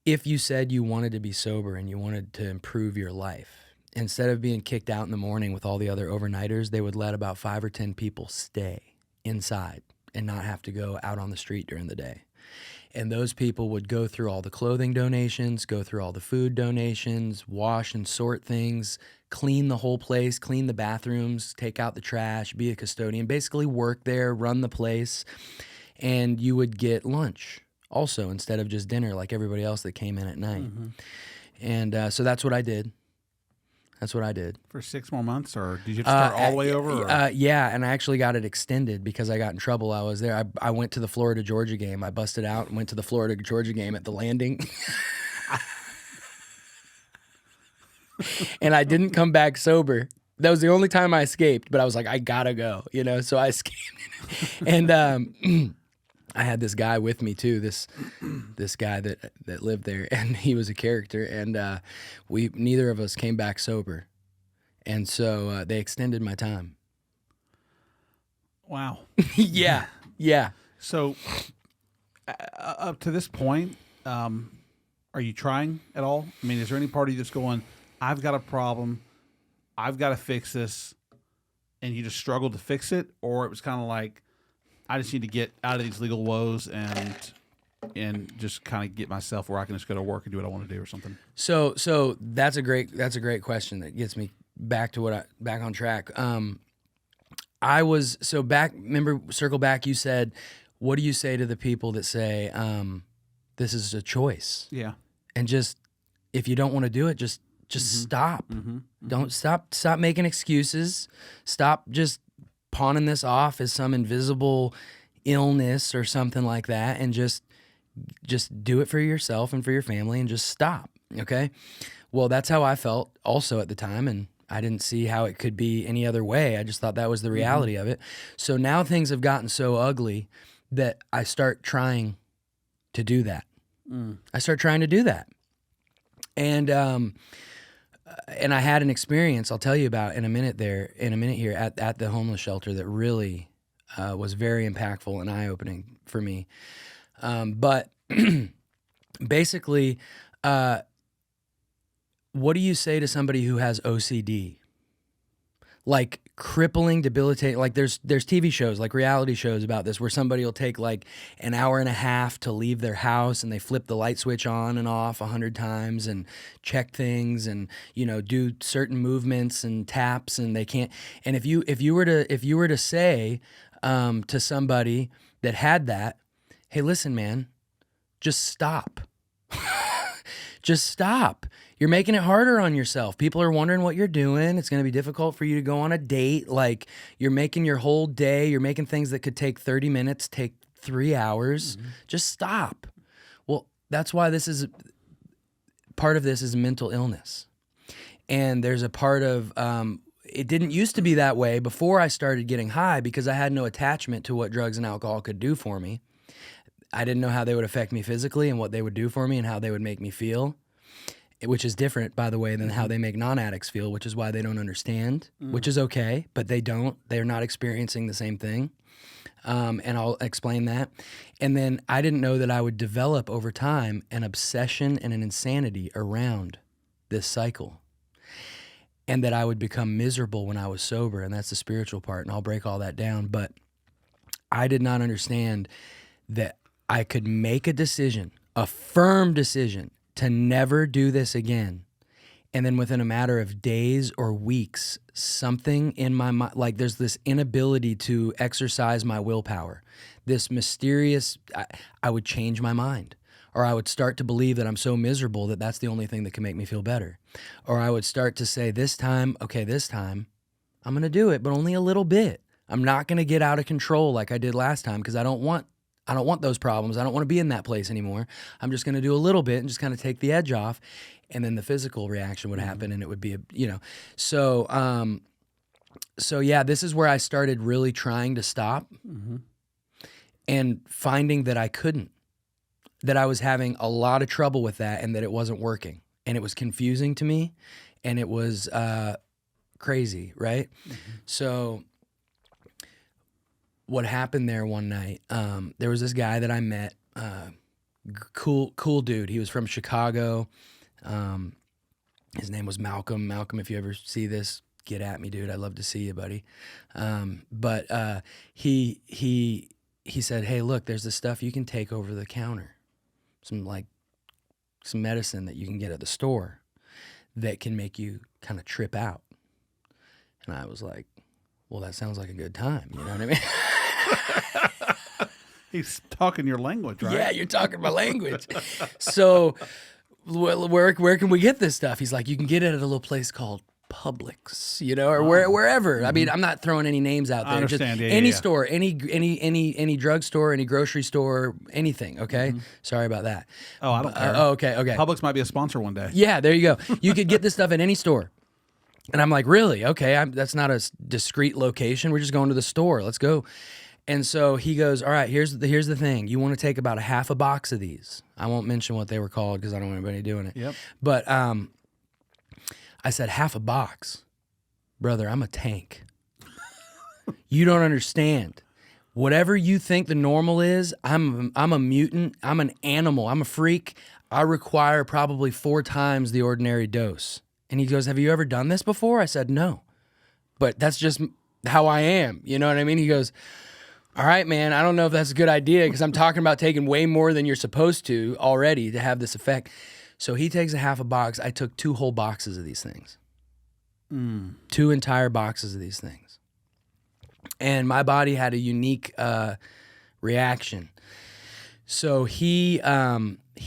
if you said you wanted to be sober and you wanted to improve your life, instead of being kicked out in the morning with all the other overnighters, they would let about 5 or 10 people stay inside and not have to go out on the street during the day. And those people would go through all the clothing donations, go through all the food donations, wash and sort things, clean the whole place, clean the bathrooms, take out the trash, be a custodian, basically work there, run the place. And you would get lunch also instead of just dinner like everybody else that came in at night. Mm-hmm. And so that's what I did. That's what I did. For 6 more months, or did you have to start all the way over? Yeah, and I actually got it extended because I got in trouble. I was there. I went to the Florida-Georgia game. I busted out and went to the Florida-Georgia game at the Landing. And I didn't come back sober. That was the only time I escaped, but I was like, I gotta go, so I escaped. And I had this guy with me too, this guy that lived there, and he was a character, and neither of us came back sober, and so they extended my time. Wow. Yeah. So up to this point, are you trying at all? I mean, is there any part of you that's going, I've got a problem, I've got to fix this, and you just struggled to fix it? Or it was kind of like, I just need to get out of these legal woes and just kind of get myself where I can just go to work and do what I want to do or something? So that's a great question that gets me back to back on track. Remember, circle back, you said, what do you say to the people that say, this is a choice? Yeah. And just, if you don't want to do it, just stop. Mm-hmm. Don't stop making excuses. Stop just pawning this off as some invisible illness or something like that, and just do it for yourself and for your family, and just stop. Okay? Well, that's how I felt also at the time, and I didn't see how it could be any other way. I just thought that was the reality of it. So now things have gotten so ugly that I start trying to do that. I start trying to do that. And I had an experience I'll tell you about in a minute here at the homeless shelter that really was very impactful and eye-opening for me. But basically, what do you say to somebody who has OCD? Like crippling, debilitating, like there's TV shows, like reality shows about this, where somebody will take like an hour and a half to leave their house, and they flip the light switch on and off 100 times and check things and, do certain movements and taps, and they can't. And if you were to say to somebody that had that, hey, listen, man, just stop. Just stop. You're making it harder on yourself. People are wondering what you're doing. It's going to be difficult for you to go on a date. Like, you're making your whole day, you're making things that could take 30 minutes, take 3 hours. Mm-hmm. Just stop. Well, that's why part of this is mental illness. And there's a part of, it didn't used to be that way before I started getting high, because I had no attachment to what drugs and alcohol could do for me. I didn't know how they would affect me physically and what they would do for me and how they would make me feel, which is different, by the way, than how they make non-addicts feel, which is why they don't understand, which is okay, but they don't. They're not experiencing the same thing, and I'll explain that. And then I didn't know that I would develop over time an obsession and an insanity around this cycle, and that I would become miserable when I was sober, and that's the spiritual part, and I'll break all that down. But I did not understand that I could make a decision, a firm decision, to never do this again. And then within a matter of days or weeks, something in my mind, like there's this inability to exercise my willpower, this mysterious, I would change my mind. Or I would start to believe that I'm so miserable that that's the only thing that can make me feel better. Or I would start to say, this time, I'm going to do it, but only a little bit. I'm not going to get out of control like I did last time, because I don't want those problems. I don't want to be in that place anymore. I'm just going to do a little bit and just kind of take the edge off. And then the physical reaction would happen, and it would be, So yeah, this is where I started really trying to stop and finding that I couldn't, that I was having a lot of trouble with that, and that it wasn't working, and it was confusing to me, and it was crazy, right? So what happened there one night, there was this guy that I met, cool dude. He was from Chicago. His name was Malcolm. Malcolm, if you ever see this, get at me, dude. I'd love to see you, buddy. But he he said, hey, look, there's this stuff you can take over the counter. Some medicine that you can get at the store that can make you kind of trip out. And I was like, well, that sounds like a good time. You know what I mean? He's talking your language, right? Yeah, you're talking my language. So where can we get this stuff? He's like, you can get it at a little place called Publix, you know, or wherever. I mean, I'm not throwing any names out there. I understand. Just Yeah, any yeah. store, any drugstore, any grocery store, anything. Okay, sorry about that. Oh, I don't care. Okay. Publix might be a sponsor one day. Yeah, there you go. You could get this stuff at any store. And I'm like, really? Okay, that's not a discreet location. We're just going to the store. Let's go. And so he goes, all right, here's the thing. You want to take about a half a box of these. I won't mention what they were called because I don't want anybody doing it. Yep. But I said, half a box? Brother, I'm a tank. You don't understand. Whatever you think the normal is, I'm a mutant. I'm an animal. I'm a freak. I require probably 4 times the ordinary dose. And he goes, have you ever done this before? I said, no. But that's just how I am. You know what I mean? He goes, all right, man, I don't know if that's a good idea because I'm talking about taking way more than you're supposed to already to have this effect. So he takes a half a box. I took 2 whole boxes of these things. 2 entire boxes of these things. And my body had a unique reaction. So he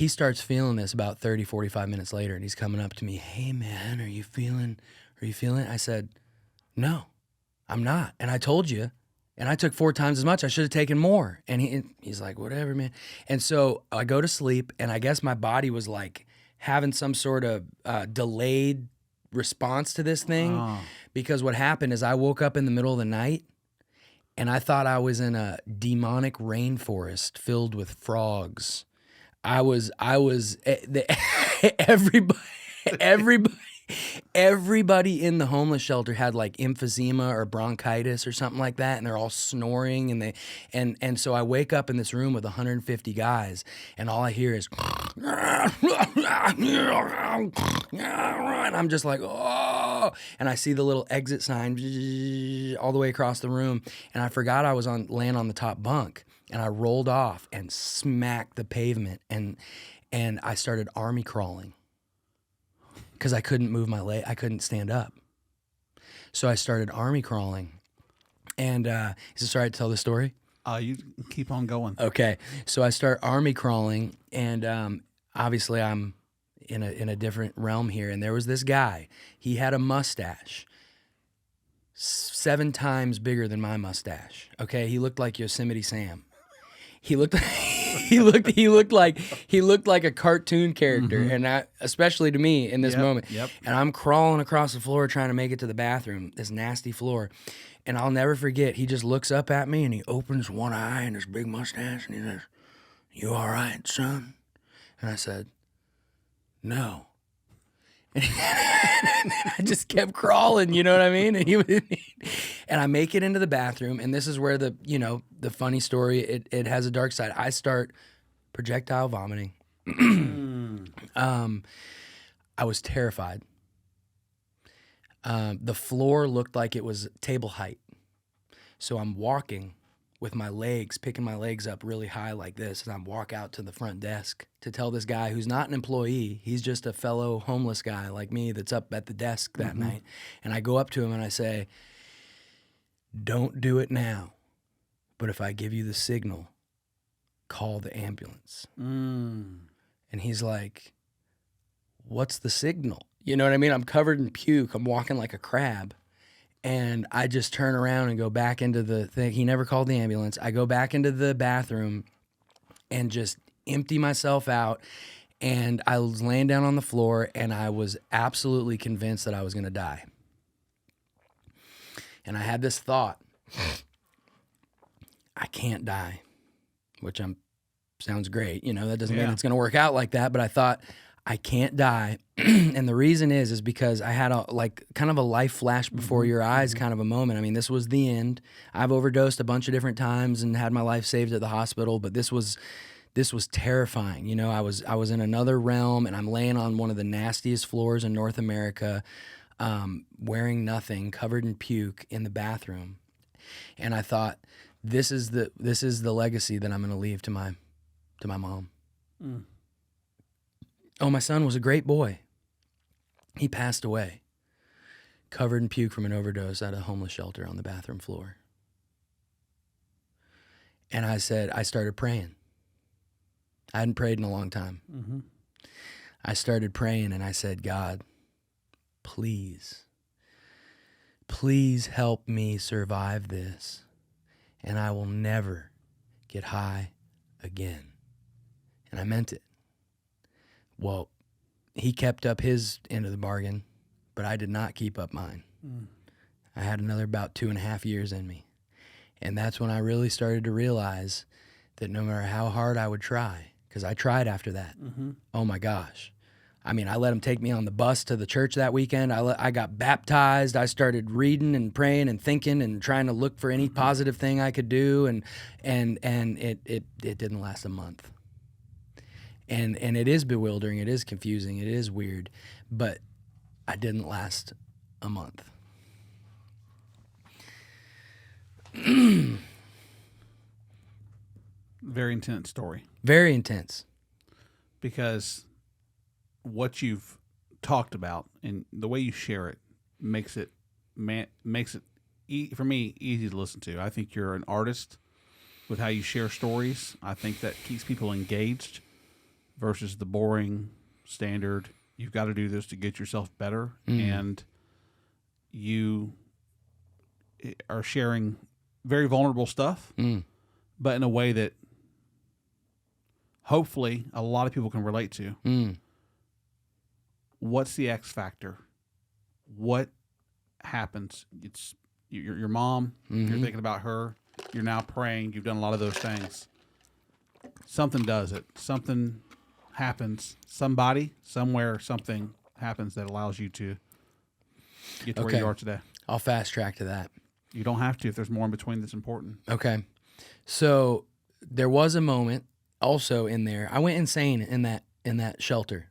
starts feeling this about 30, 45 minutes later, and he's coming up to me, hey, man, are you feeling it? I said, no, I'm not. And I told you. And I took 4 times as much. I should have taken more. And he's like, whatever, man. And so I go to sleep, and I guess my body was like having some sort of delayed response to this thing. Because what happened is I woke up in the middle of the night, and I thought I was in a demonic rainforest filled with frogs. Everybody in the homeless shelter had like emphysema or bronchitis or something like that, and they're all snoring, and so I wake up in this room with 150 guys, and all I hear is and I'm just like, oh, and I see the little exit sign all the way across the room, and I forgot I was laying on the top bunk, and I rolled off and smacked the pavement, and I started army crawling. Because I couldn't move my leg, I couldn't stand up. So I started army crawling. And is it sorry to tell the story? You keep on going. Okay, so I start army crawling, and obviously I'm in a different realm here. And there was this guy. He had a mustache, 7 times bigger than my mustache. Okay, he looked like Yosemite Sam. He looked like a cartoon character, and especially to me in this moment. Yep. And I'm crawling across the floor trying to make it to the bathroom, this nasty floor. And I'll never forget, he just looks up at me and he opens one eye and his big mustache and he says, "You all right, son?" And I said, "No." And I just kept crawling, you know what I mean? And I make it into the bathroom, and this is where the funny story, it has a dark side. I start projectile vomiting. I was terrified. The floor looked like it was table height. So I'm walking with my legs, picking my legs up really high like this, and I walk out to the front desk to tell this guy who's not an employee, he's just a fellow homeless guy like me that's up at the desk that night. And I go up to him and I say, "Don't do it now, but if I give you the signal, call the ambulance." And he's like, "What's the signal?" You know what I mean? I'm covered in puke. I'm walking like a crab. And I just turn around and go back into the thing. He never called the ambulance. I go back into the bathroom and just empty myself out. And I was laying down on the floor, and I was absolutely convinced that I was going to die. And I had this thought, I can't die, which sounds great. You know, that doesn't mean it's going to work out like that. But I thought, I can't die. And the reason is because I had kind of a life flash before your eyes kind of a moment. I mean, this was the end. I've overdosed a bunch of different times and had my life saved at the hospital, but this was terrifying. You know, I was in another realm, and I'm laying on one of the nastiest floors in North America, wearing nothing, covered in puke in the bathroom. And I thought, this is the legacy that I'm going to leave to my mom. Mm. Oh, my son was a great boy. He passed away, covered in puke from an overdose at a homeless shelter on the bathroom floor. And I started praying. I hadn't prayed in a long time. Mm-hmm. I started praying and I said, God, please help me survive this, and I will never get high again. And I meant it. Well, he kept up his end of the bargain, but I did not keep up mine. Mm. I had another about 2.5 years in me. And that's when I really started to realize that no matter how hard I would try, because I tried after that. Mm-hmm. Oh my gosh. I mean, I let him take me on the bus to the church that weekend. I got baptized. I started reading and praying and thinking and trying to look for any positive thing I could do. And it didn't last a month. And it is bewildering. It is confusing. It is weird. But I didn't last a month. Very intense story. Very intense. Because what you've talked about and the way you share it makes it for me easy to listen to. I think you're an artist with how you share stories. I think that keeps people engaged versus the boring standard, you've got to do this to get yourself better. And you are sharing very vulnerable stuff, but in a way that hopefully a lot of people can relate to. What's the X factor? What happens? It's your mom. You're thinking about her. You're now praying. You've done a lot of those things. Something does it. Something happens. Somebody, somewhere, something happens that allows you to get to where you are today. I'll fast track to that. You don't have to if there's more in between that's important. Okay. So there was a moment also in there. I went insane in that shelter.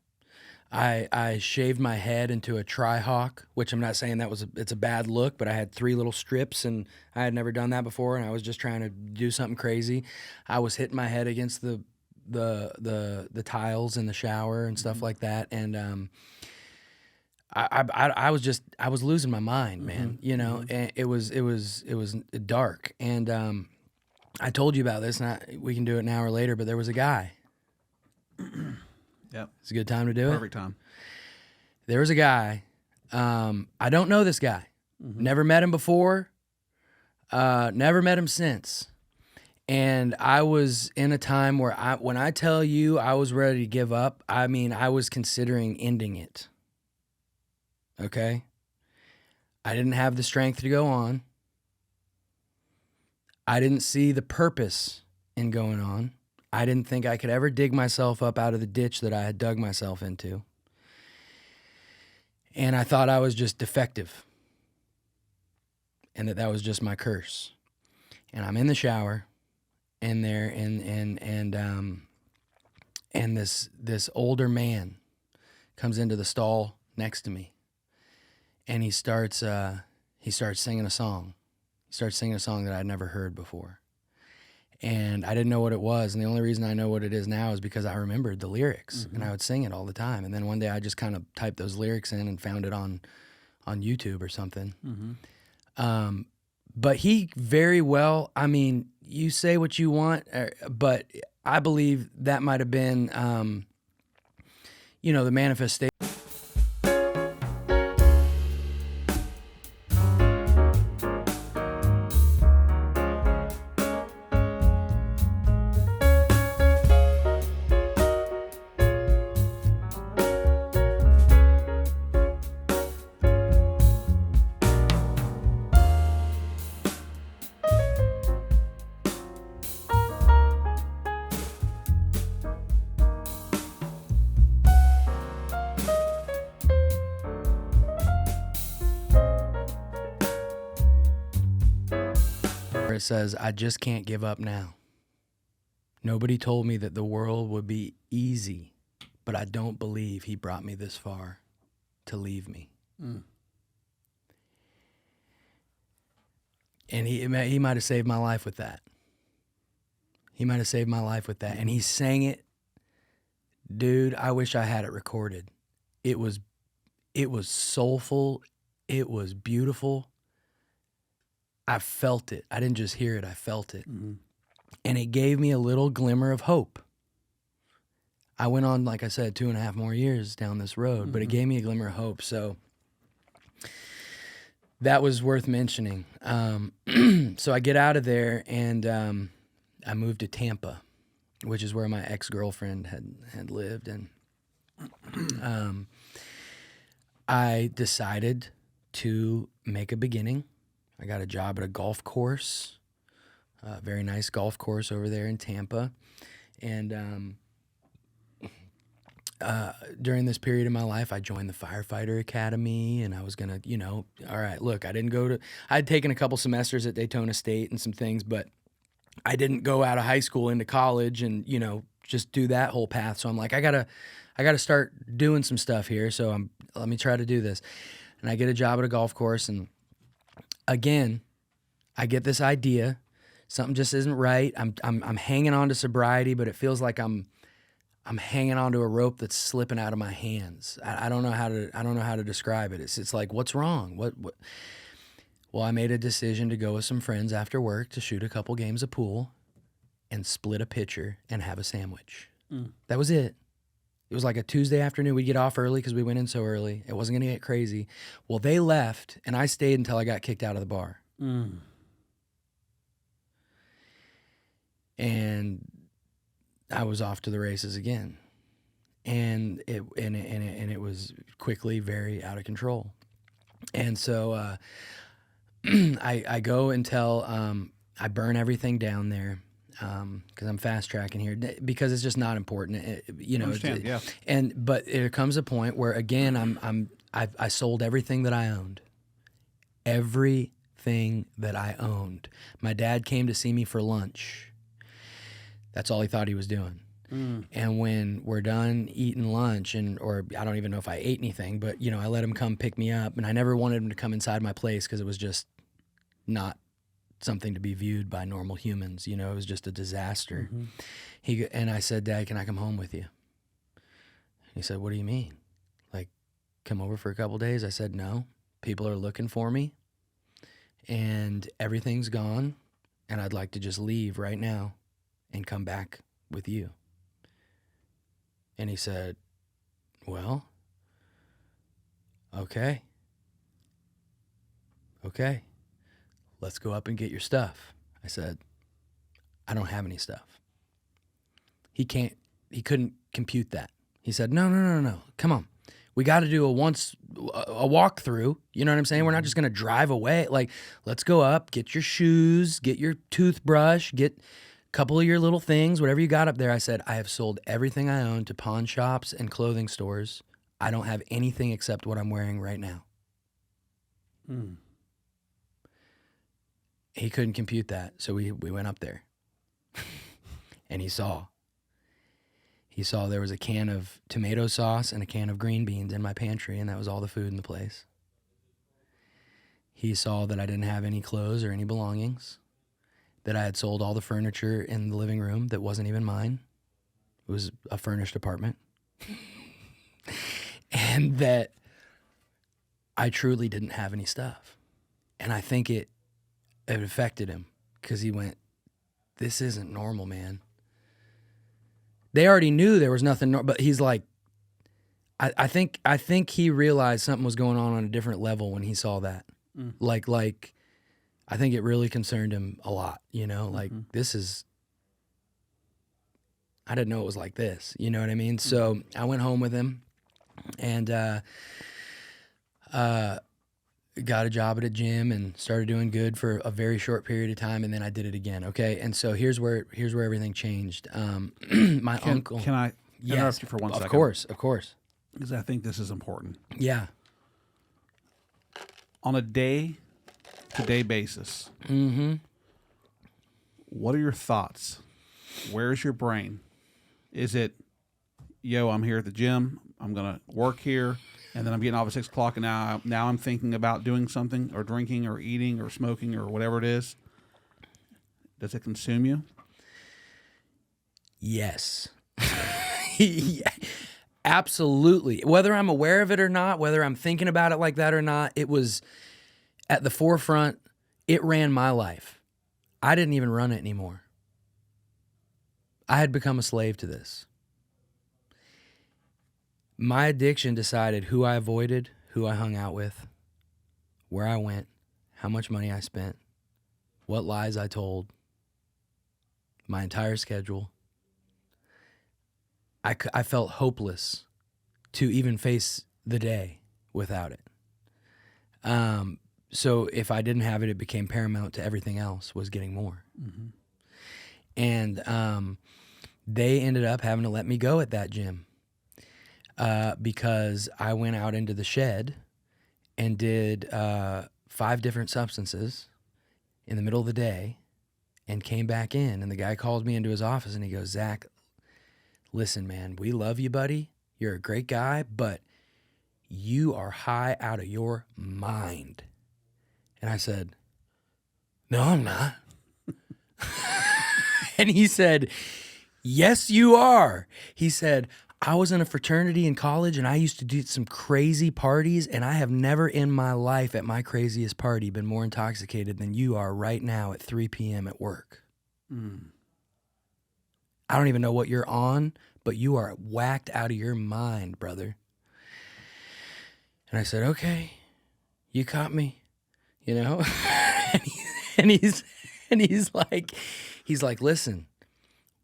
I shaved my head into a tri-hawk, which I'm not saying it's a bad look, but I had 3 little strips and I had never done that before, and I was just trying to do something crazy. I was hitting my head against the tiles in the shower and stuff like that, and I was losing my mind, man. You know, and it was dark, and I told you about this, and we can do it now or later. But there was a guy. Yep, it's a good time to do it. Perfect time. There was a guy. I don't know this guy. Never met him before. Never met him since. And I was in a time where when I tell you I was ready to give up, I mean, I was considering ending it. Okay? I didn't have the strength to go on. I didn't see the purpose in going on. I didn't think I could ever dig myself up out of the ditch that I had dug myself into. And I thought I was just defective. And that was just my curse. And I'm in the shower. And there, and this older man comes into the stall next to me, and he starts singing a song. He starts singing a song that I'd never heard before, and I didn't know what it was. And the only reason I know what it is now is because I remembered the lyrics, and I would sing it all the time. And then one day I just kind of typed those lyrics in and found it on YouTube or something. But he very well, I mean, you say what you want, but I believe that might have been, the manifestation. It says, I just can't give up now. Nobody told me that the world would be easy, but I don't believe he brought me this far to leave me. And he might have saved my life with that. He might have saved my life with that. And he sang it. Dude, I wish I had it recorded. It was soulful. It was beautiful. I felt it. I didn't just hear it. I felt it. Mm-hmm. And it gave me a little glimmer of hope. I went on, like I said, 2.5 more years down this road, but it gave me a glimmer of hope. So that was worth mentioning. So I get out of there and I moved to Tampa, which is where my ex-girlfriend had lived. And I decided to make a beginning. I got a job at a golf course, a very nice golf course over there in Tampa. And during this period of my life, I joined the firefighter academy, and I was gonna, all right, look, I'd taken a couple semesters at Daytona State and some things, but I didn't go out of high school into college and, just do that whole path. So I'm like, I gotta start doing some stuff here. So let me try to do this. And I get a job at a golf course, and again, I get this idea, something just isn't right. I'm hanging on to sobriety, but it feels like I'm hanging onto a rope that's slipping out of my hands. I don't know how to describe it. It's like, what's wrong? What? Well, I made a decision to go with some friends after work to shoot a couple games of pool and split a pitcher and have a sandwich. That was it. It was like a Tuesday afternoon. We'd get off early because we went in so early. It wasn't going to get crazy. Well, they left, and I stayed until I got kicked out of the bar. And I was off to the races again, and it was quickly very out of control. And so I go and tell I burn everything down there because I'm fast tracking here because it's just not important. Understand, yeah. But there comes a point where again I sold everything that I owned, everything that I owned. My dad came to see me for lunch. That's all he thought he was doing. And when we're done eating lunch, or I don't even know if I ate anything, but I let him come pick me up, and I never wanted him to come inside my place because it was just not something to be viewed by normal humans. It was just a disaster. And I said, Dad, can I come home with you? He said, what do you mean? Like, come over for a couple days? I said, no, people are looking for me, and everything's gone, and I'd like to just leave right now and come back with you. And he said, well, okay, let's go up and get your stuff. I said, I don't have any stuff. He couldn't compute that. He said, no, come on. We got to do a walkthrough. You know what I'm saying? We're not just going to drive away. Like, let's go up, get your shoes, get your toothbrush, get couple of your little things, whatever you got up there. I said, I have sold everything I own to pawn shops and clothing stores. I don't have anything except what I'm wearing right now. He couldn't compute that. So we went up there and he saw there was a can of tomato sauce and a can of green beans in my pantry, and that was all the food in the place. He saw that I didn't have any clothes or any belongings, that I had sold all the furniture in the living room that wasn't even mine. It was a furnished apartment. And that I truly didn't have any stuff. And I think it affected him because he went, this isn't normal, man. They already knew there was nothing, but he's like, I think he realized something was going on a different level when he saw that. Like, I think it really concerned him a lot, like this is, I didn't know it was like this, you know what I mean? So I went home with him and got a job at a gym and started doing good for a very short period of time, and then I did it again. Okay, and so here's where everything changed. My uncle. Can I interrupt you for 1 second? Of course. Because I think this is important. Yeah. On a day-to-day basis, what are your thoughts? Where's your brain? Is it, yo, I'm here at the gym, I'm going to work here, And then I'm getting off at 6 o'clock, and now I'm thinking about doing something or drinking or eating or smoking or whatever it is. Does it consume you? Yes. Yeah, absolutely. Whether I'm aware of it or not, whether I'm thinking about it like that or not, it was at the forefront. It ran my life. I didn't even run it anymore. I had become a slave to this. My addiction decided who I avoided, who I hung out with, where I went, how much money I spent, what lies I told, my entire schedule. I felt hopeless to even face the day without it. So if I didn't have it, it became paramount to everything else, was getting more. Mm-hmm. And they ended up having to let me go at that gym because I went out into the shed and did 5 different substances in the middle of the day and came back in. And the guy called me into his office and he goes, Zach, listen, man, we love you, buddy. You're a great guy, but you are high out of your mind. And I said, no, I'm not. And he said, yes, you are. He said, I was in a fraternity in college and I used to do some crazy parties, and I have never in my life at my craziest party been more intoxicated than you are right now at 3 p.m. at work. I don't even know what you're on, but you are whacked out of your mind, brother. And I said, okay, you caught me, you know? and he's like, listen,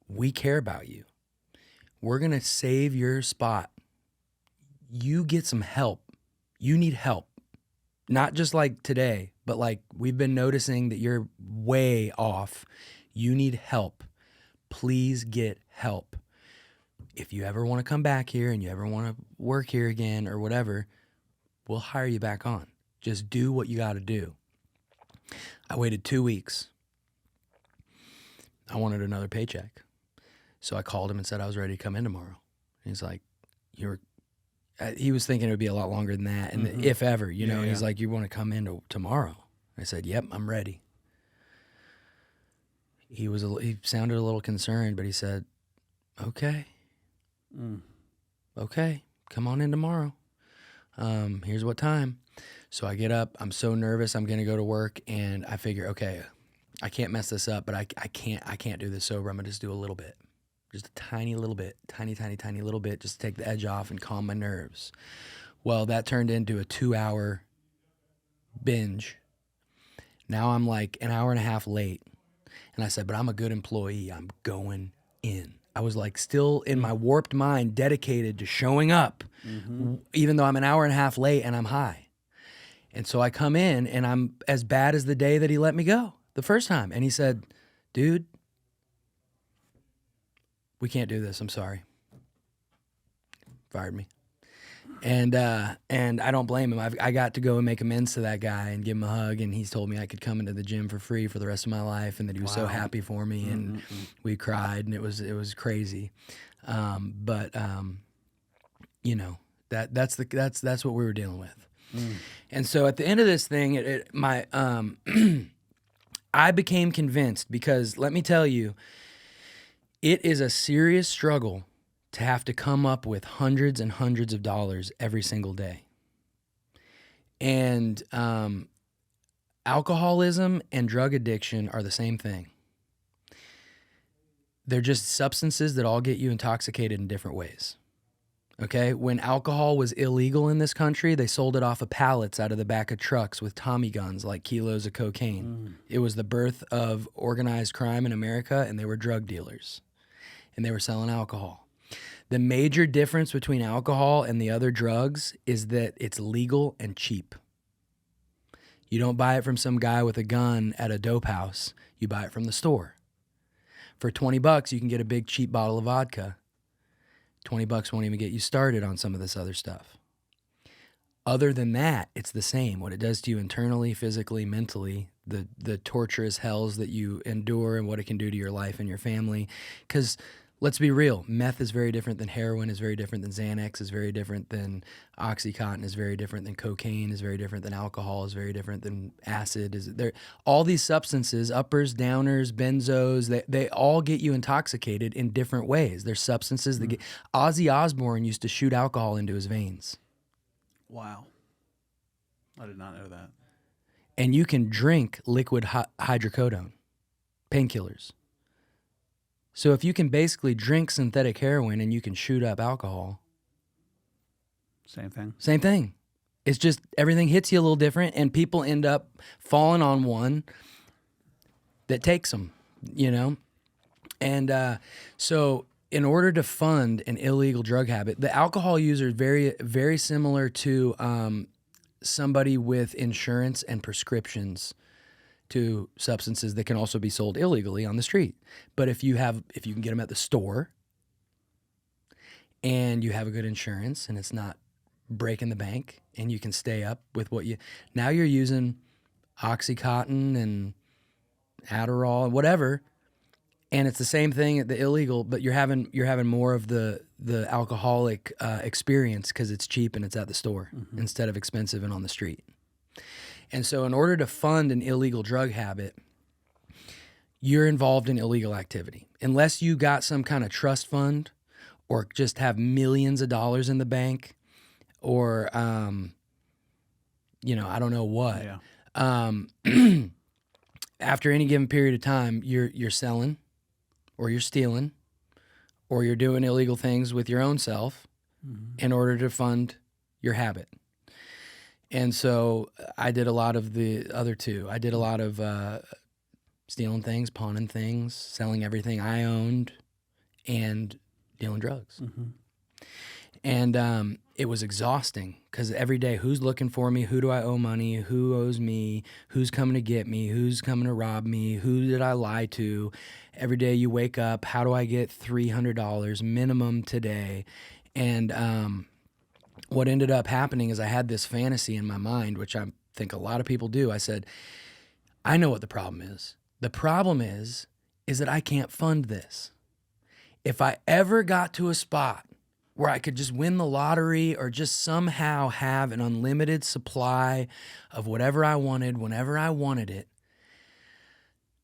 we care about you. We're going to save your spot. You get some help. You need help. Not just like today, but like we've been noticing that you're way off. You need help. Please get help. If you ever want to come back here and you ever want to work here again or whatever, we'll hire you back on. Just do what you got to do. I waited 2 weeks. I wanted another paycheck. So I called him and said I was ready to come in tomorrow. And he's like, he was thinking it would be a lot longer than that. And if ever, you know, he's like, you want to come in tomorrow? I said, yep, I'm ready. He sounded a little concerned, but he said, okay. Okay, come on in tomorrow. Here's what time. So I get up. I'm so nervous. I'm going to go to work, and I figure, okay, I can't mess this up, but I can't do this sober. I'm going to just do a little bit. Just a tiny little bit, tiny little bit, just to take the edge off and calm my nerves. Well, that turned into a 2-hour binge. Now I'm like an hour and a half late. And I said, but I'm a good employee. I'm going in. I was like still in my warped mind, dedicated to showing up, even though I'm an hour and a half late and I'm high. And so I come in and I'm as bad as the day that he let me go the first time. And he said, dude, we can't do this. I'm sorry. Fired me. And I don't blame him. I got to go and make amends to that guy and give him a hug, and he's told me I could come into the gym for free for the rest of my life, and that he was so happy for me, and we cried, and it was crazy. You know, that's what we were dealing with. And so at the end of this thing, I became convinced, because let me tell you, it is a serious struggle to have to come up with hundreds and hundreds of dollars every single day. And alcoholism and drug addiction are the same thing. They're just substances that all get you intoxicated in different ways. Okay? When alcohol was illegal in this country, they sold it off of pallets out of the back of trucks with Tommy guns like kilos of cocaine. It was the birth of organized crime in America, and they were drug dealers. And they were selling alcohol. The major difference between alcohol and the other drugs is that it's legal and cheap. You don't buy it from some guy with a gun at a dope house. You buy it from the store. For $20, you can get a big cheap bottle of vodka. $20 won't even get you started on some of this other stuff. Other than that, it's the same. What it does to you internally, physically, mentally, the torturous hells that you endure and what it can do to your life and your family. Because let's be real. Meth is very different than heroin, is very different than Xanax, is very different than Oxycontin, is very different than cocaine, is very different than alcohol, is very different than acid. Is there all these substances, uppers, downers, benzos, they all get you intoxicated in different ways. There's substances that get Ozzy Osbourne used to shoot alcohol into his veins. Wow. I did not know that. And you can drink liquid hydrocodone, painkillers. So if you can basically drink synthetic heroin and you can shoot up alcohol. Same thing. Same thing. It's just everything hits you a little different, and people end up falling on one that takes them, you know? And so in order to fund an illegal drug habit, the alcohol user is very, very similar to somebody with insurance and prescriptions to substances that can also be sold illegally on the street. But if you can get them at the store and you have a good insurance and it's not breaking the bank and you can stay up with now you're using Oxycontin and Adderall and whatever, and it's the same thing at the illegal, but you're having more of the alcoholic experience because it's cheap and it's at the store instead of expensive and on the street. And so in order to fund an illegal drug habit, you're involved in illegal activity. Unless you got some kind of trust fund or just have millions of dollars in the bank or, I don't know what. Yeah. After any given period of time, you're selling or you're stealing or you're doing illegal things with your own self in order to fund your habit. And so I did a lot of the other two. I did a lot of stealing things, pawning things, selling everything I owned, and dealing drugs. And it was exhausting because every day, who's looking for me? Who do I owe money? Who owes me? Who's coming to get me? Who's coming to rob me? Who did I lie to? Every day you wake up, how do I get $300 minimum today? And what ended up happening is I had this fantasy in my mind, which I think a lot of people do. I said, I know what the problem is. The problem is that I can't fund this. If I ever got to a spot where I could just win the lottery or just somehow have an unlimited supply of whatever I wanted, whenever I wanted it,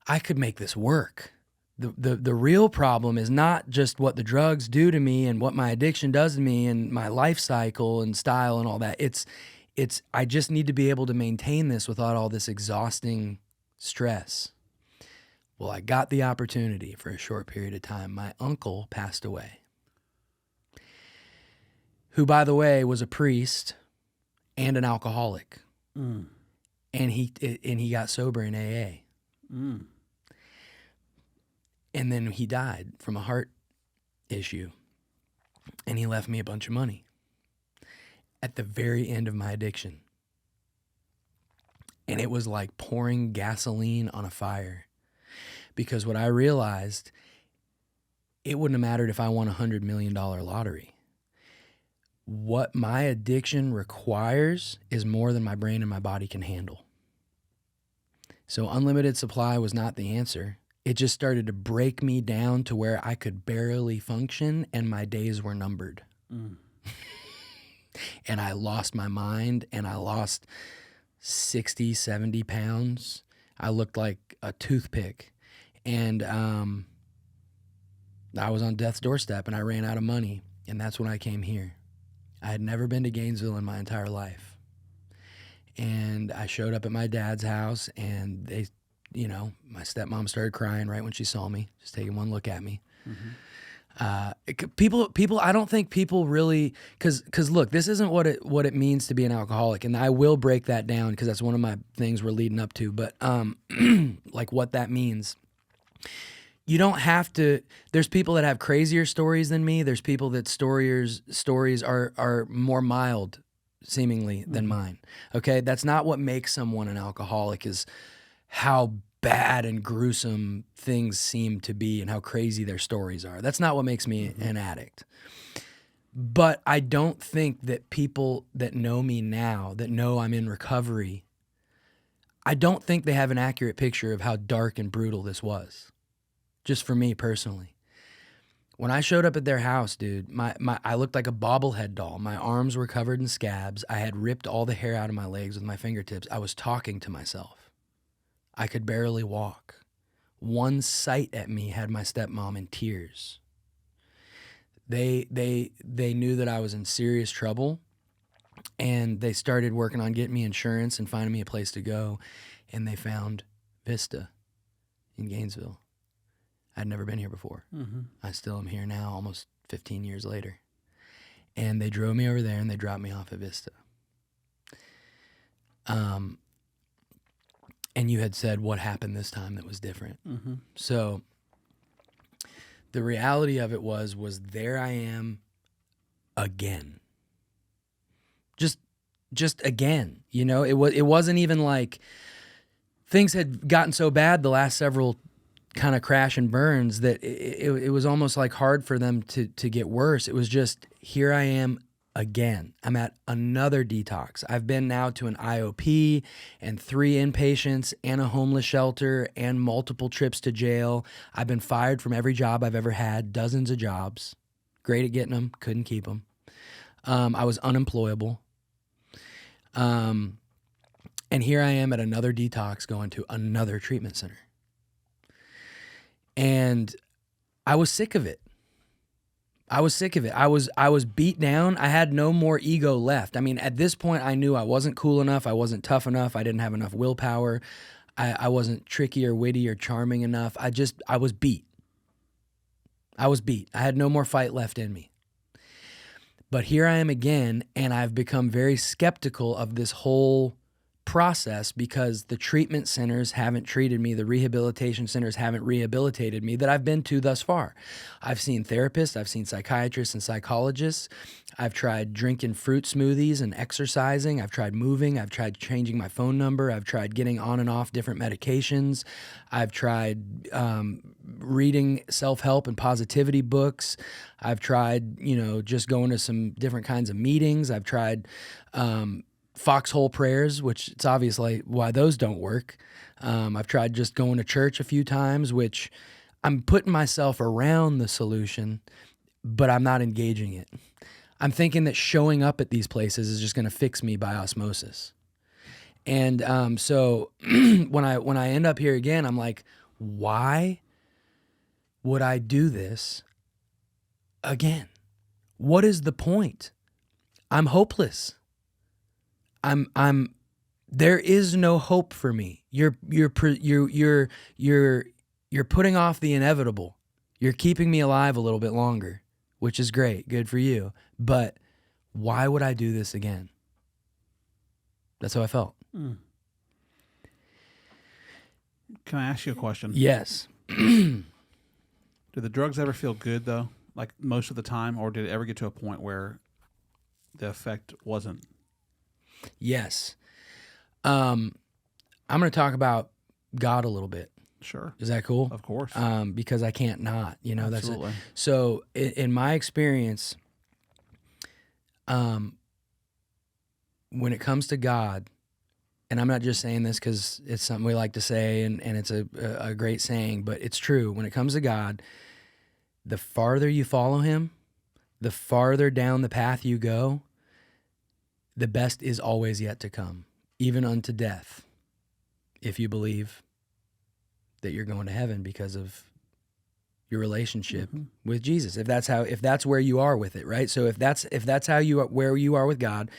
I could make this work. The real problem is not just what the drugs do to me and what my addiction does to me and my life cycle and style and all that. It's I just need to be able to maintain this without all this exhausting stress. Well, I got the opportunity for a short period of time. My uncle passed away, who, by the way, was a priest and an alcoholic. And he got sober in AA. And then he died from a heart issue. And he left me a bunch of money at the very end of my addiction. And it was like pouring gasoline on a fire. Because what I realized, it wouldn't have mattered if I won $100 million lottery. What my addiction requires is more than my brain and my body can handle. So unlimited supply was not the answer. It just started to break me down to where I could barely function and my days were numbered. And I lost my mind and I lost 60, 70 pounds. I looked like a toothpick. And I was on death's doorstep and I ran out of money. And that's when I came here. I had never been to Gainesville in my entire life. And I showed up at my dad's house and they, my stepmom started crying right when she saw me, just taking one look at me. People, I don't think people really, cause look, this isn't what it means to be an alcoholic. And I will break that down because that's one of my things we're leading up to. But like what that means. You don't have to, there's people that have crazier stories than me. There's people that stories are more mild seemingly than mine. Okay. That's not what makes someone an alcoholic, is how bad and gruesome things seem to be and how crazy their stories are. That's not what makes me an addict. But I don't think that people that know me now, that know I'm in recovery, I don't think they have an accurate picture of how dark and brutal this was. Just for me personally. When I showed up at their house, dude, I looked like a bobblehead doll. My arms were covered in scabs. I had ripped all the hair out of my legs with my fingertips. I was talking to myself. I could barely walk. One sight at me had my stepmom in tears. They knew that I was in serious trouble, and they started working on getting me insurance and finding me a place to go, and they found Vista in Gainesville. I'd never been here before. Mm-hmm. I still am here now, almost 15 years later. And they drove me over there and they dropped me off at Vista. And you had said what happened this time that was different. Mm-hmm. So the reality of it was there I am again. Just again, you know, it wasn't even like things had gotten so bad the last several kind of crash and burns that it was almost like hard for them to get worse. It was just, here I am again. I'm at another detox. I've been now to an IOP and 3 inpatients and a homeless shelter and multiple trips to jail. I've been fired from every job I've ever had, dozens of jobs. Great at getting them, couldn't keep them. I was unemployable. And here I am at another detox going to another treatment center. And I was sick of it. I was beat down. I had no more ego left. I mean, at this point, I knew I wasn't cool enough. I wasn't tough enough. I didn't have enough willpower. I wasn't tricky or witty or charming enough. I was beat. I had no more fight left in me. But here I am again, and I've become very skeptical of this whole process because the treatment centers haven't treated me, the rehabilitation centers haven't rehabilitated me that I've been to thus far. I've seen therapists, I've seen psychiatrists and psychologists. I've tried drinking fruit smoothies and exercising. I've tried moving. I've tried changing my phone number. I've tried getting on and off different medications. I've tried reading self-help and positivity books. I've tried, just going to some different kinds of meetings. I've tried foxhole prayers, which it's obviously why those don't work. I've tried just going to church a few times, which I'm putting myself around the solution, but I'm not engaging it. I'm thinking that showing up at these places is just going to fix me by osmosis. And so when I end up here again, I'm like, why would I do this again? What is the point? I'm hopeless. There is no hope for me. You're putting off the inevitable. You're keeping me alive a little bit longer, which is great. Good for you. But why would I do this again? That's how I felt. Mm. Can I ask you a question? Yes. Do the drugs ever feel good though? Like most of the time, or did it ever get to a point where the effect wasn't? Yes. I'm going to talk about God a little bit. Sure. Is that cool? Of course. Because I can't not, Absolutely. that's it. So in my experience, when it comes to God, and I'm not just saying this because it's something we like to say and it's a great saying, but it's true. When it comes to God, the farther you follow him, the farther down the path you go, the best is always yet to come, even unto death, if you believe that you're going to heaven because of your relationship with Jesus. If that's where you are with it, right? So if that's where you are with God,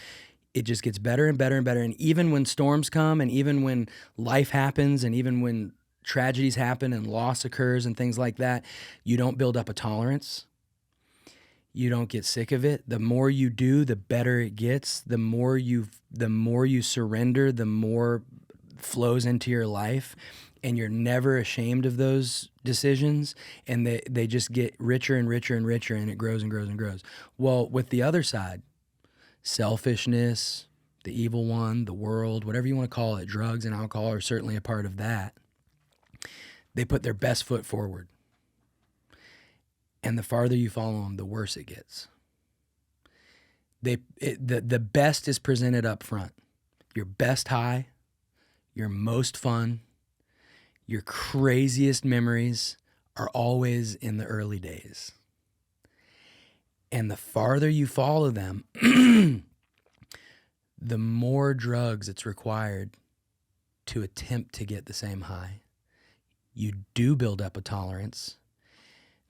it just gets better and better and better. And even when storms come, and even when life happens, and even when tragedies happen and loss occurs and things like that, you don't build up a tolerance. You don't get sick of it. The more you do, the better it gets. The more you surrender, the more flows into your life, and you're never ashamed of those decisions, and they just get richer and richer and richer, and it grows and grows and grows. Well, with the other side, selfishness, the evil one, the world, whatever you want to call it, drugs and alcohol are certainly a part of that. They put their best foot forward. And the farther you follow them, the worse it gets. The best is presented up front. Your best high, your most fun, your craziest memories are always in the early days. And the farther you follow them, the more drugs it's required to attempt to get the same high. You do build up a tolerance.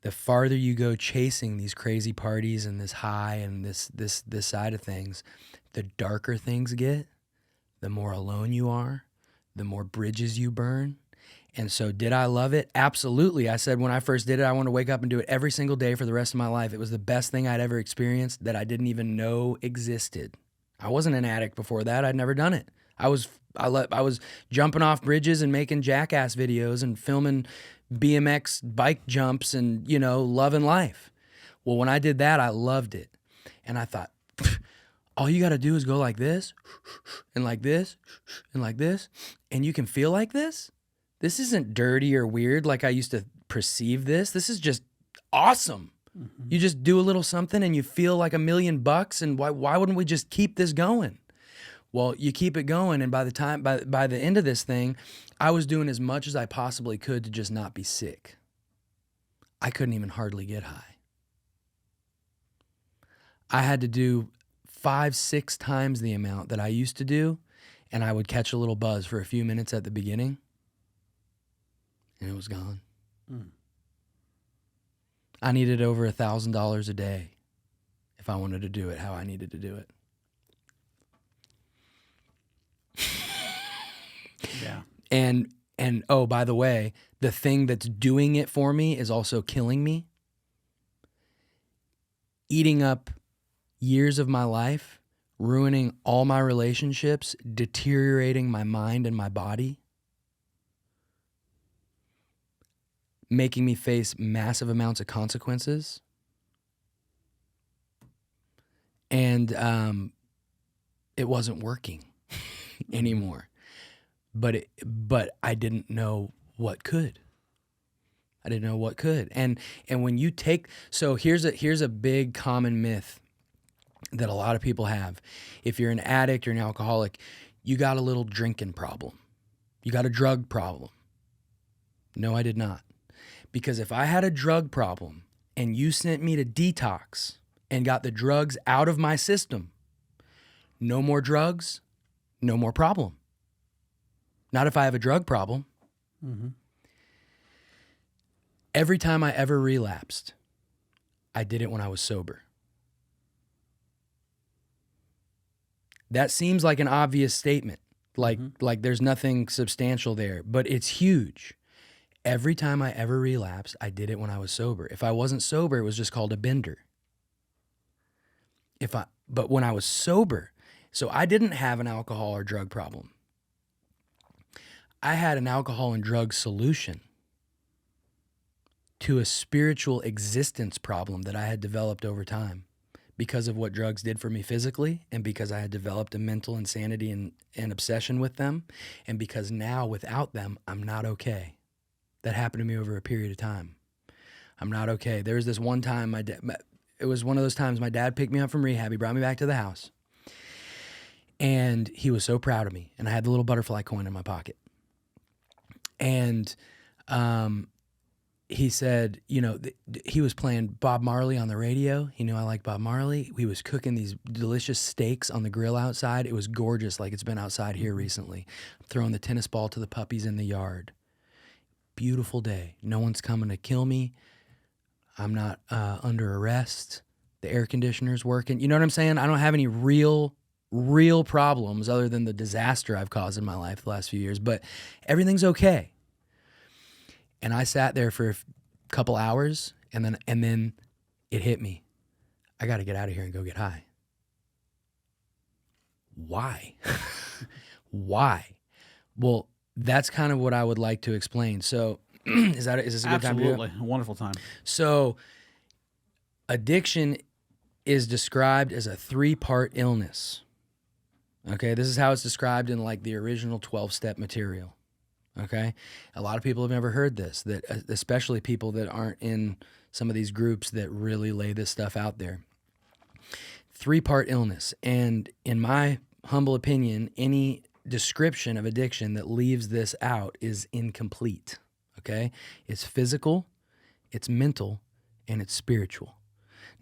The farther you go chasing these crazy parties and this high and this side of things, the darker things get, the more alone you are, the more bridges you burn. And so did I love it? Absolutely. I said when I first did it, I wanted to wake up and do it every single day for the rest of my life. It was the best thing I'd ever experienced that I didn't even know existed. I wasn't an addict before that. I'd never done it. I was jumping off bridges and making jackass videos and filming BMX bike jumps and, loving life. Well, when I did that, I loved it. And I thought, all you got to do is go like this and like this and like this, and you can feel like this. This isn't dirty or weird like I used to perceive this. This is just awesome. Mm-hmm. You just do a little something and you feel like $1 million, and why wouldn't we just keep this going? Well, you keep it going, and by the end of this thing, I was doing as much as I possibly could to just not be sick. I couldn't even hardly get high. I had to do 5-6 times the amount that I used to do, and I would catch a little buzz for a few minutes at the beginning, and it was gone. I needed over $1,000 a day if I wanted to do it how I needed to do it. Yeah. And oh, by the way, the thing that's doing it for me is also killing me. Eating up years of my life, ruining all my relationships, deteriorating my mind and my body, making me face massive amounts of consequences. And it wasn't working anymore. But I didn't know what could. I didn't know what could. And when you take, so here's a big common myth that a lot of people have. If you're an addict or an alcoholic, you got a little drinking problem. You got a drug problem. No, I did not. Because if I had a drug problem and you sent me to detox and got the drugs out of my system, no more drugs, no more problem. Not if I have a drug problem. Mm-hmm. Every time I ever relapsed, I did it when I was sober. That seems like an obvious statement, like there's nothing substantial there, but it's huge. Every time I ever relapsed, I did it when I was sober. If I wasn't sober, it was just called a bender. But when I was sober, so I didn't have an alcohol or drug problem. I had an alcohol and drug solution to a spiritual existence problem that I had developed over time because of what drugs did for me physically, and because I had developed a mental insanity and obsession with them, and because now without them, I'm not okay. That happened to me over a period of time. I'm not okay. There was this one time it was one of those times my dad picked me up from rehab. He brought me back to the house, and he was so proud of me, and I had the little butterfly coin in my pocket. And he said, he was playing Bob Marley on the radio. He knew I liked Bob Marley. He was cooking these delicious steaks on the grill outside. It was gorgeous, like it's been outside here recently. I'm throwing the tennis ball to the puppies in the yard. Beautiful day. No one's coming to kill me. I'm not under arrest. The air conditioner's working. You know what I'm saying? I don't have any real problems other than the disaster I've caused in my life the last few years, but everything's okay. And I sat there for a couple hours, and then it hit me. I got to get out of here and go get high. Why? Why? Well, that's kind of what I would like to explain. So is this a good time to do it? Absolutely. A wonderful time. So addiction is described as a 3-part illness. Okay, this is how it's described in like the original 12-step material. Okay, a lot of people have never heard this, that especially people that aren't in some of these groups that really lay this stuff out there. 3-part illness, and in my humble opinion, any description of addiction that leaves this out is incomplete. Okay, it's physical, it's mental, and it's spiritual.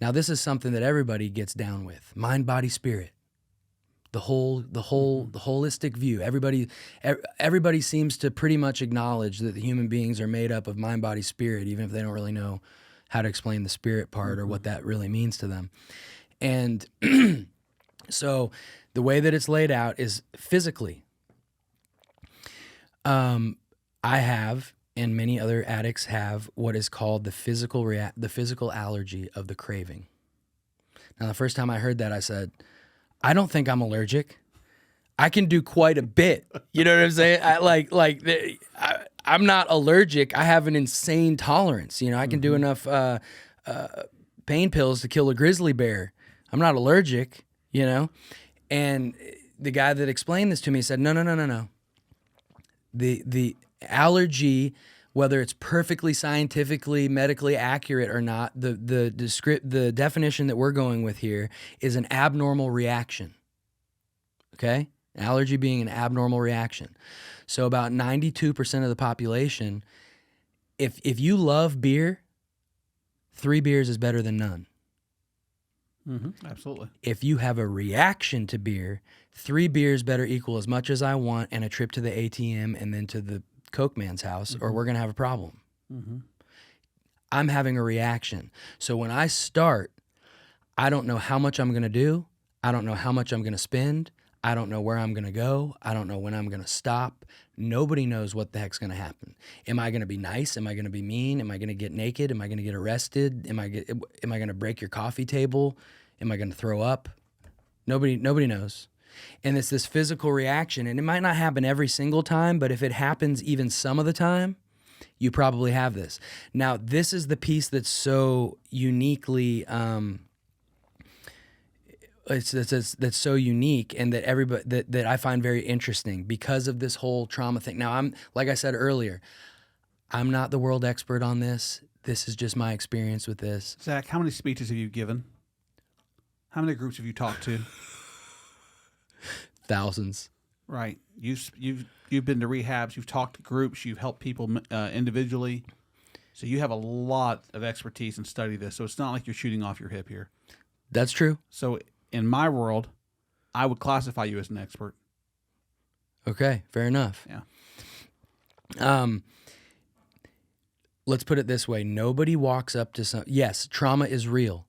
Now, this is something that everybody gets down with: mind, body, spirit. The holistic view. Everybody seems to pretty much acknowledge that the human beings are made up of mind, body, spirit, even if they don't really know how to explain the spirit part or what that really means to them. And so the way that it's laid out is physically. I have, and many other addicts have, what is called the physical allergy of the craving. Now, the first time I heard that, I said, I don't think I'm allergic. I can do quite a bit. You know what I'm saying? I'm not allergic. I have an insane tolerance. You know, I can do enough pain pills to kill a grizzly bear. I'm not allergic, you know? And the guy that explained this to me said, no. The allergy, whether it's perfectly scientifically, medically accurate or not, the definition that we're going with here is an abnormal reaction. Okay? Allergy being an abnormal reaction. So about 92% of the population, if you love beer, 3 beers is better than none. Absolutely. If you have a reaction to beer, 3 beers better equal as much as I want and a trip to the ATM and then to the Coke man's house, or we're going to have a problem. I'm having a reaction. So when I start, I don't know how much I'm going to do. I don't know how much I'm going to spend. I don't know where I'm going to go. I don't know when I'm going to stop. Nobody knows what the heck's going to happen. Am I going to be nice? Am I going to be mean? Am I going to get naked? Am I going to get arrested? Am I going to break your coffee table? Am I going to throw up? Nobody knows. And it's this physical reaction, and it might not happen every single time, but if it happens even some of the time, you probably have this. Now, this is the piece that's so uniquely, that's so unique, and that everybody that I find very interesting because of this whole trauma thing. Now, I'm like I said earlier, I'm not the world expert on this. This is just my experience with this. Zach, how many speeches have you given? How many groups have you talked to? Thousands. Right. You've been to rehabs. You've talked to groups. You've helped people individually. So you have a lot of expertise and study this. So it's not like you're shooting off your hip here. That's true. So in my world, I would classify you as an expert. Okay, fair enough. Yeah. Let's put it this way: nobody walks up to some. Yes, trauma is real.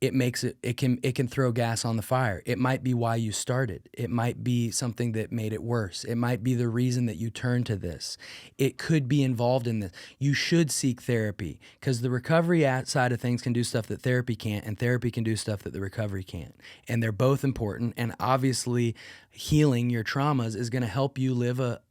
It makes it. It can throw gas on the fire. It might be why you started. It might be something that made it worse. It might be the reason that you turned to this. It could be involved in this. You should seek therapy because the recovery side of things can do stuff that therapy can't, and therapy can do stuff that the recovery can't. And they're both important. And obviously, healing your traumas is going to help you live a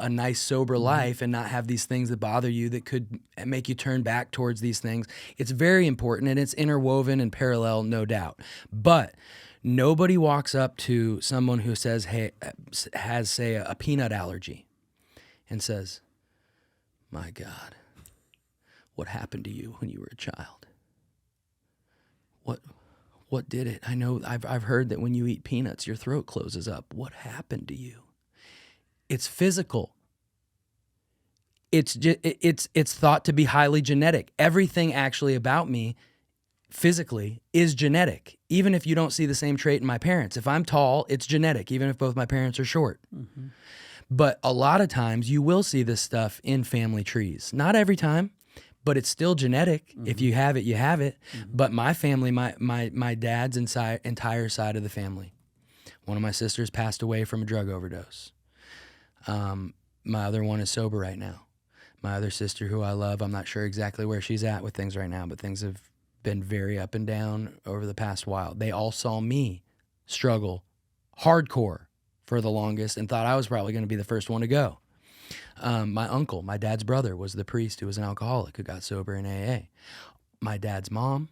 nice, sober life and not have these things that bother you that could make you turn back towards these things. It's very important, and it's interwoven and parallel, no doubt. But nobody walks up to someone who says, hey, has, say, a peanut allergy and says, my God, what happened to you when you were a child? What did it? I know I've heard that when you eat peanuts, your throat closes up. What happened to you? It's physical. It's thought to be highly genetic. Everything actually about me physically is genetic, even if you don't see the same trait in my parents. If I'm tall, it's genetic, even if both my parents are short. But a lot of times you will see this stuff in family trees. Not every time, but it's still genetic. If you have it, you have it. But my family, my dad's entire side of the family, one of my sisters passed away from a drug overdose. My other one is sober right now. My other sister, who I love, I'm not sure exactly where she's at with things right now, but things have been very up and down over the past while. They all saw me struggle hardcore for the longest and thought I was probably going to be the first one to go. My uncle, my dad's brother, was the priest who was an alcoholic who got sober in AA. My dad's mom,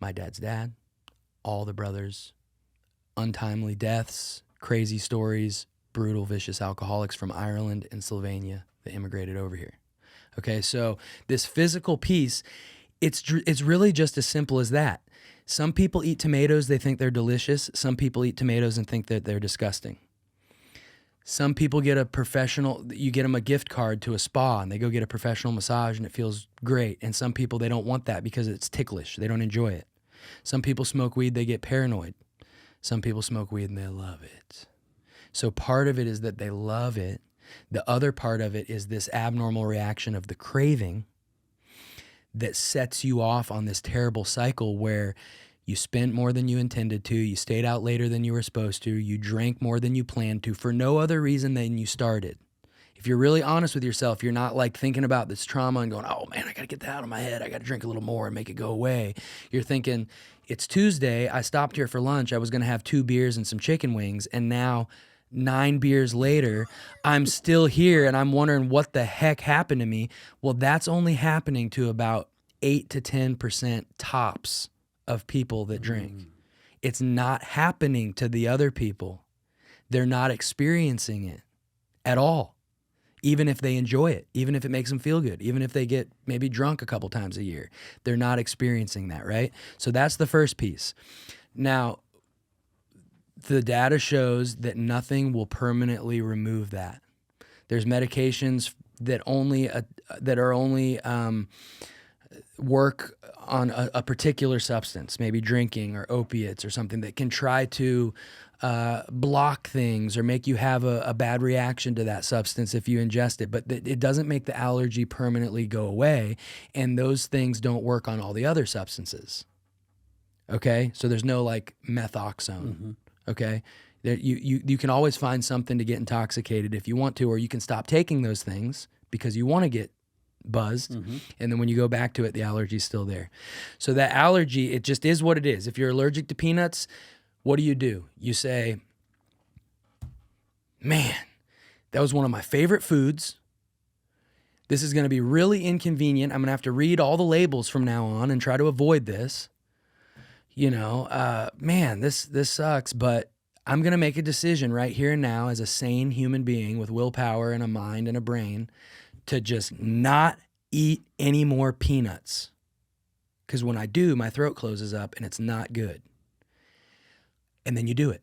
my dad's dad, all the brothers, untimely deaths, crazy stories, brutal, vicious alcoholics from Ireland and Sylvania that immigrated over here. Okay, so this physical piece, it's really just as simple as that. Some people eat tomatoes, they think they're delicious. Some people eat tomatoes and think that they're disgusting. Some people get you get them a gift card to a spa and they go get a professional massage and it feels great. And some people, they don't want that because it's ticklish. They don't enjoy it. Some people smoke weed, they get paranoid. Some people smoke weed and they love it. So part of it is that they love it. The other part of it is this abnormal reaction of the craving that sets you off on this terrible cycle where you spent more than you intended to, you stayed out later than you were supposed to, you drank more than you planned to for no other reason than you started. If you're really honest with yourself, you're not like thinking about this trauma and going, oh man, I gotta get that out of my head. I gotta drink a little more and make it go away. You're thinking, it's Tuesday, I stopped here for lunch, I was gonna have 2 beers and some chicken wings, and now 9 beers later, I'm still here and I'm wondering what the heck happened to me. Well, that's only happening to about 8 to 10% tops of people that drink. It's not happening to the other people. They're not experiencing it at all, even if they enjoy it, even if it makes them feel good, even if they get maybe drunk a couple times a year. They're not experiencing that, right? So that's the first piece. Now, the data shows that nothing will permanently remove that. There's medications that are only work on a particular substance, maybe drinking or opiates or something that can try to block things or make you have a bad reaction to that substance if you ingest it. But it doesn't make the allergy permanently go away, and those things don't work on all the other substances. Okay? So there's no like methoxone. Okay? You can always find something to get intoxicated if you want to, or you can stop taking those things because you want to get buzzed, and then when you go back to it, the allergy's still there. So that allergy, it just is what it is. If you're allergic to peanuts, what do? You say, man, that was one of my favorite foods. This is going to be really inconvenient. I'm going to have to read all the labels from now on and try to avoid this. Man, this sucks, but I'm going to make a decision right here and now as a sane human being with willpower and a mind and a brain to just not eat any more peanuts. Because when I do, my throat closes up and it's not good. And then you do it.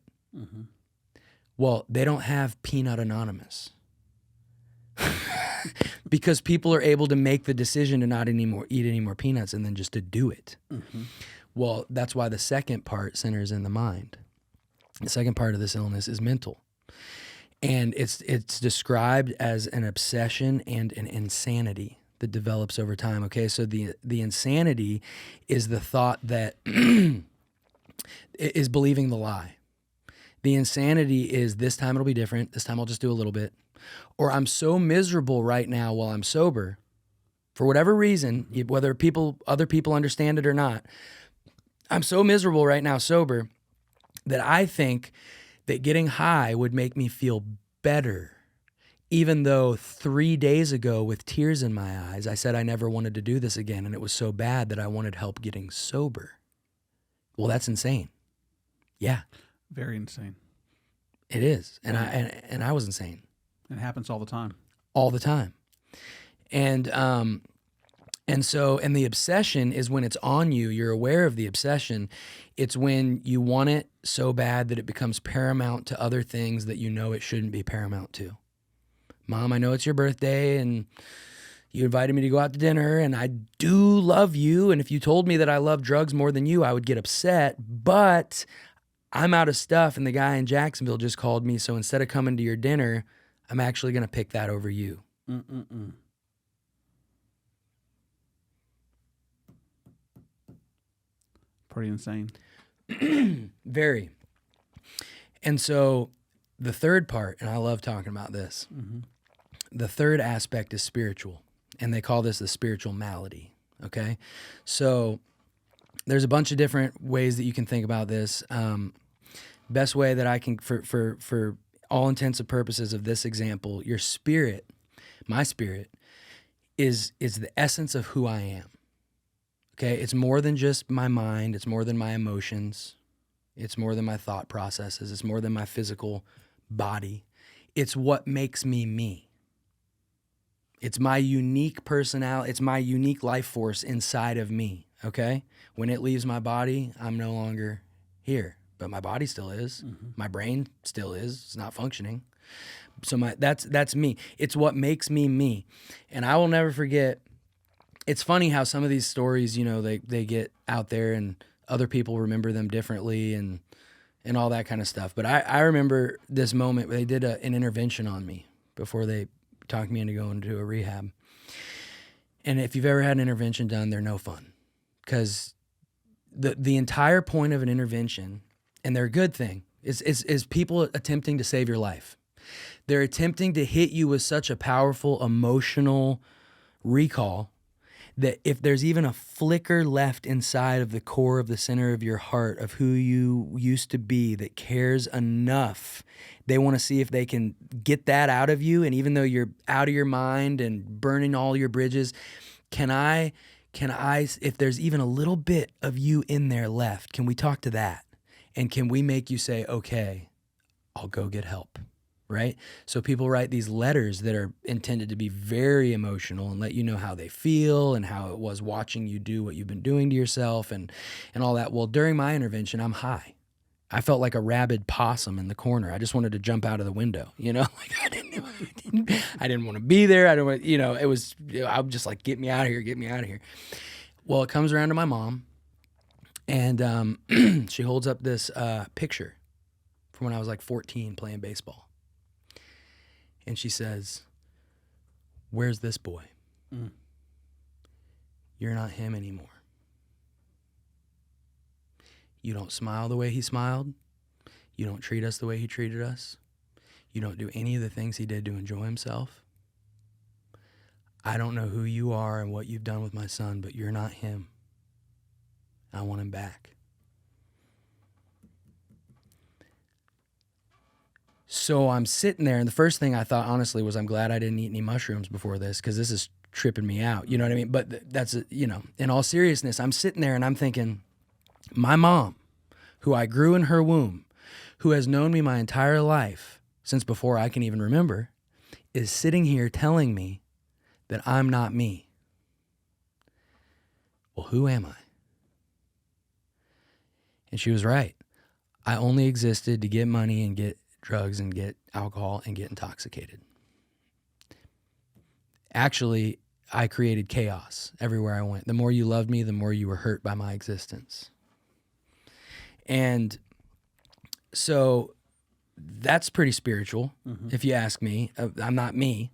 Well, they don't have Peanut Anonymous. Because people are able to make the decision to not eat any more peanuts and then just to do it. Well, that's why the second part centers in the mind. The second part of this illness is mental. And it's described as an obsession and an insanity that develops over time. Okay, so the insanity is the thought that is believing the lie. The insanity is this time it'll be different. This time I'll just do a little bit. Or I'm so miserable right now while I'm sober, for whatever reason, whether other people understand it or not, I'm so miserable right now sober that I think that getting high would make me feel better, even though 3 days ago with tears in my eyes, I said I never wanted to do this again, and it was so bad that I wanted help getting sober. Well, that's insane. Yeah. Very insane. It is. And I was insane. It happens all the time. All the time. And the obsession is when it's on you, you're aware of the obsession. It's when you want it so bad that it becomes paramount to other things that you know it shouldn't be paramount to. Mom, I know it's your birthday and you invited me to go out to dinner and I do love you. And if you told me that I love drugs more than you, I would get upset, but I'm out of stuff and the guy in Jacksonville just called me. So instead of coming to your dinner, I'm actually going to pick that over you. Pretty insane. Very. And so the third part, and I love talking about this, the third aspect is spiritual, and they call this the spiritual malady, okay? So there's a bunch of different ways that you can think about this. Best way that I can, for all intents and purposes of this example, your spirit, my spirit, is the essence of who I am. Okay, it's more than just my mind. It's more than my emotions. It's more than my thought processes. It's more than my physical body. It's what makes me me. It's my unique personality. It's my unique life force inside of me, okay? When it leaves my body, I'm no longer here. But my body still is. My brain still is. It's not functioning. So that's me. It's what makes me me. And I will never forget. It's funny how some of these stories, you know, they get out there and other people remember them differently and all that kind of stuff. But I remember this moment where they did an intervention on me before they talked me into going to a rehab. And if you've ever had an intervention done, they're no fun, because the entire point of an intervention, and they're a good thing, is people attempting to save your life. They're attempting to hit you with such a powerful emotional recall that if there's even a flicker left inside of the core of the center of your heart of who you used to be that cares enough, they want to see if they can get that out of you. And even though you're out of your mind and burning all your bridges, can I, if there's even a little bit of you in there left, can we talk to that? And can we make you say, okay, I'll go get help? Right? So people write these letters that are intended to be very emotional and let you know how they feel and how it was watching you do what you've been doing to yourself and all that. Well, during my intervention, I'm high. I felt like a rabid possum in the corner. I just wanted to jump out of the window, you know, like I didn't want to be there. I don't want, you know, I'm just like, get me out of here, get me out of here. Well, it comes around to my mom, and she holds up this picture from when I was like 14 playing baseball. And she says, "Where's this boy? You're not him anymore. You don't smile the way he smiled. You don't treat us the way he treated us. You don't do any of the things he did to enjoy himself. I don't know who you are and what you've done with my son, but you're not him. I want him back." So I'm sitting there, and the first thing I thought, honestly, was I'm glad I didn't eat any mushrooms before this, because this is tripping me out. You know what I mean? But that's, you know, in all seriousness, I'm sitting there and I'm thinking, my mom, who I grew in her womb, who has known me my entire life, since before I can even remember, is sitting here telling me that I'm not me. Well, who am I? And she was right. I only existed to get money and get drugs and get alcohol and get intoxicated. Actually, I created chaos everywhere I went. The more you loved me, the more you were hurt by my existence. And so that's pretty spiritual, if you ask me. I'm not me.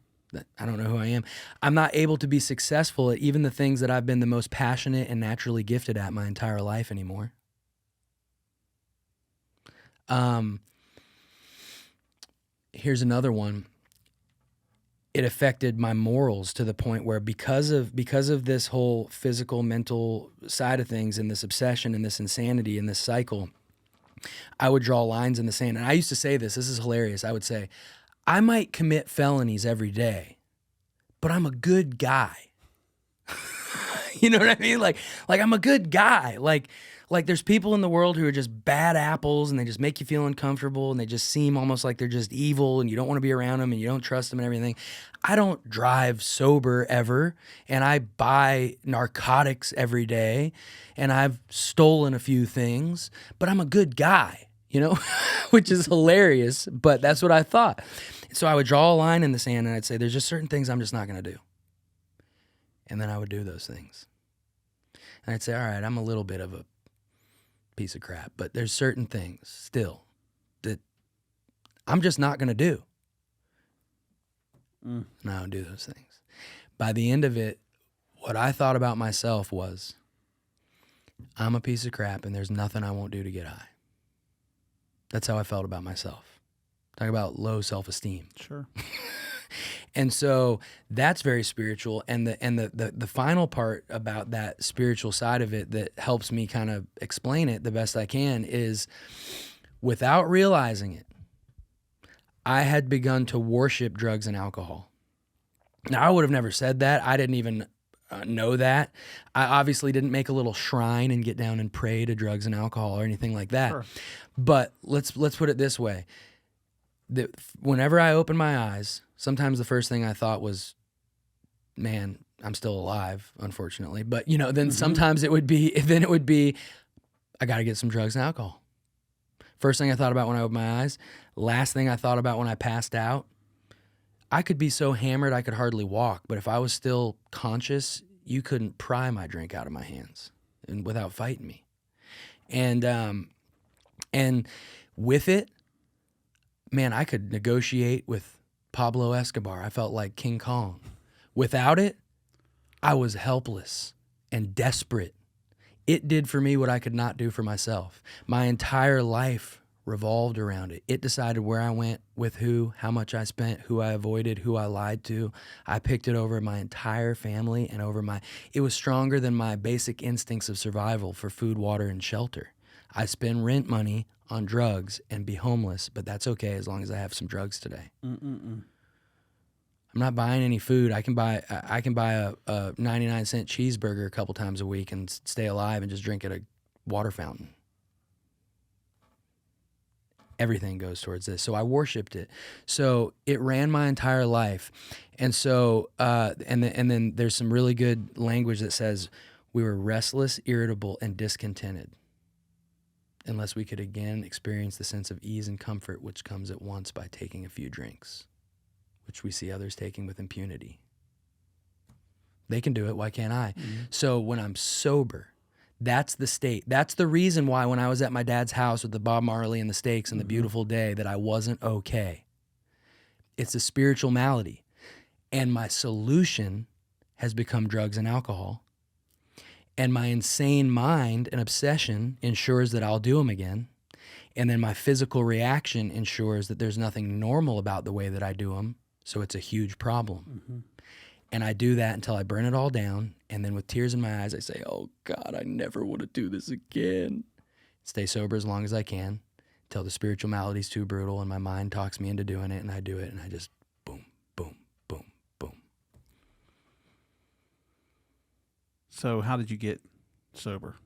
I don't know who I am. I'm not able to be successful at even the things that I've been the most passionate and naturally gifted at my entire life anymore. Here's another one. It affected my morals to the point where because of this whole physical, mental side of things and this obsession and this insanity and this cycle, I would draw lines in the sand. And I used to say this is hilarious. I would say, I might commit felonies every day, but I'm a good guy. You know what I mean? Like I'm a good guy. Like there's people in the world who are just bad apples and they just make you feel uncomfortable and they just seem almost like they're just evil and you don't want to be around them and you don't trust them and everything. I don't drive sober ever, and I buy narcotics every day, and I've stolen a few things, but I'm a good guy, you know, which is hilarious, but that's what I thought. So I would draw a line in the sand and I'd say, there's just certain things I'm just not going to do. And then I would do those things. And I'd say, all right, I'm a little bit of a piece of crap, but there's certain things still that I'm just not going to do. And I would do those things. By the end of it, what I thought about myself was, I'm a piece of crap and there's nothing I won't do to get high. That's how I felt about myself. Talk about low self-esteem. Sure. And so that's very spiritual. And the final part about that spiritual side of it that helps me kind of explain it the best I can is, without realizing it, I had begun to worship drugs and alcohol. Now, I would have never said that. I didn't even know that. I obviously didn't make a little shrine and get down and pray to drugs and alcohol or anything like that. Sure. But let's put it this way. Whenever I opened my eyes, sometimes the first thing I thought was, man, I'm still alive, unfortunately. But, you know, then sometimes it would be, I got to get some drugs and alcohol. First thing I thought about when I opened my eyes. Last thing I thought about when I passed out. I could be so hammered I could hardly walk, but if I was still conscious, you couldn't pry my drink out of my hands and without fighting me. And with it, man, I could negotiate with Pablo Escobar. I felt like King Kong. Without it, I was helpless and desperate. It did for me what I could not do for myself. My entire life revolved around it. It decided where I went, with who, how much I spent, who I avoided, who I lied to. I picked it over my entire family and it was stronger than my basic instincts of survival for food, water, and shelter. I spend rent money on drugs and be homeless, but that's okay as long as I have some drugs today. I'm not buying any food. I can buy a 99-cent cheeseburger a couple times a week and stay alive and just drink at a water fountain. Everything goes towards this. So I worshiped it. So it ran my entire life. And so, and then there's some really good language that says we were restless, irritable, and discontented unless we could again experience the sense of ease and comfort which comes at once by taking a few drinks, which we see others taking with impunity. They can do it. Why can't I? Mm-hmm. So when I'm sober, that's the state. That's the reason why when I was at my dad's house with the Bob Marley and the steaks and the beautiful day that I wasn't okay. It's a spiritual malady. And my solution has become drugs and alcohol. And my insane mind and obsession ensures that I'll do them again. And then my physical reaction ensures that there's nothing normal about the way that I do them. So it's a huge problem. Mm-hmm. And I do that until I burn it all down. And then with tears in my eyes, I say, oh God, I never want to do this again. Stay sober as long as I can until the spiritual malady's too brutal and my mind talks me into doing it. And I do it and I just boom, boom, boom, boom. So how did you get sober?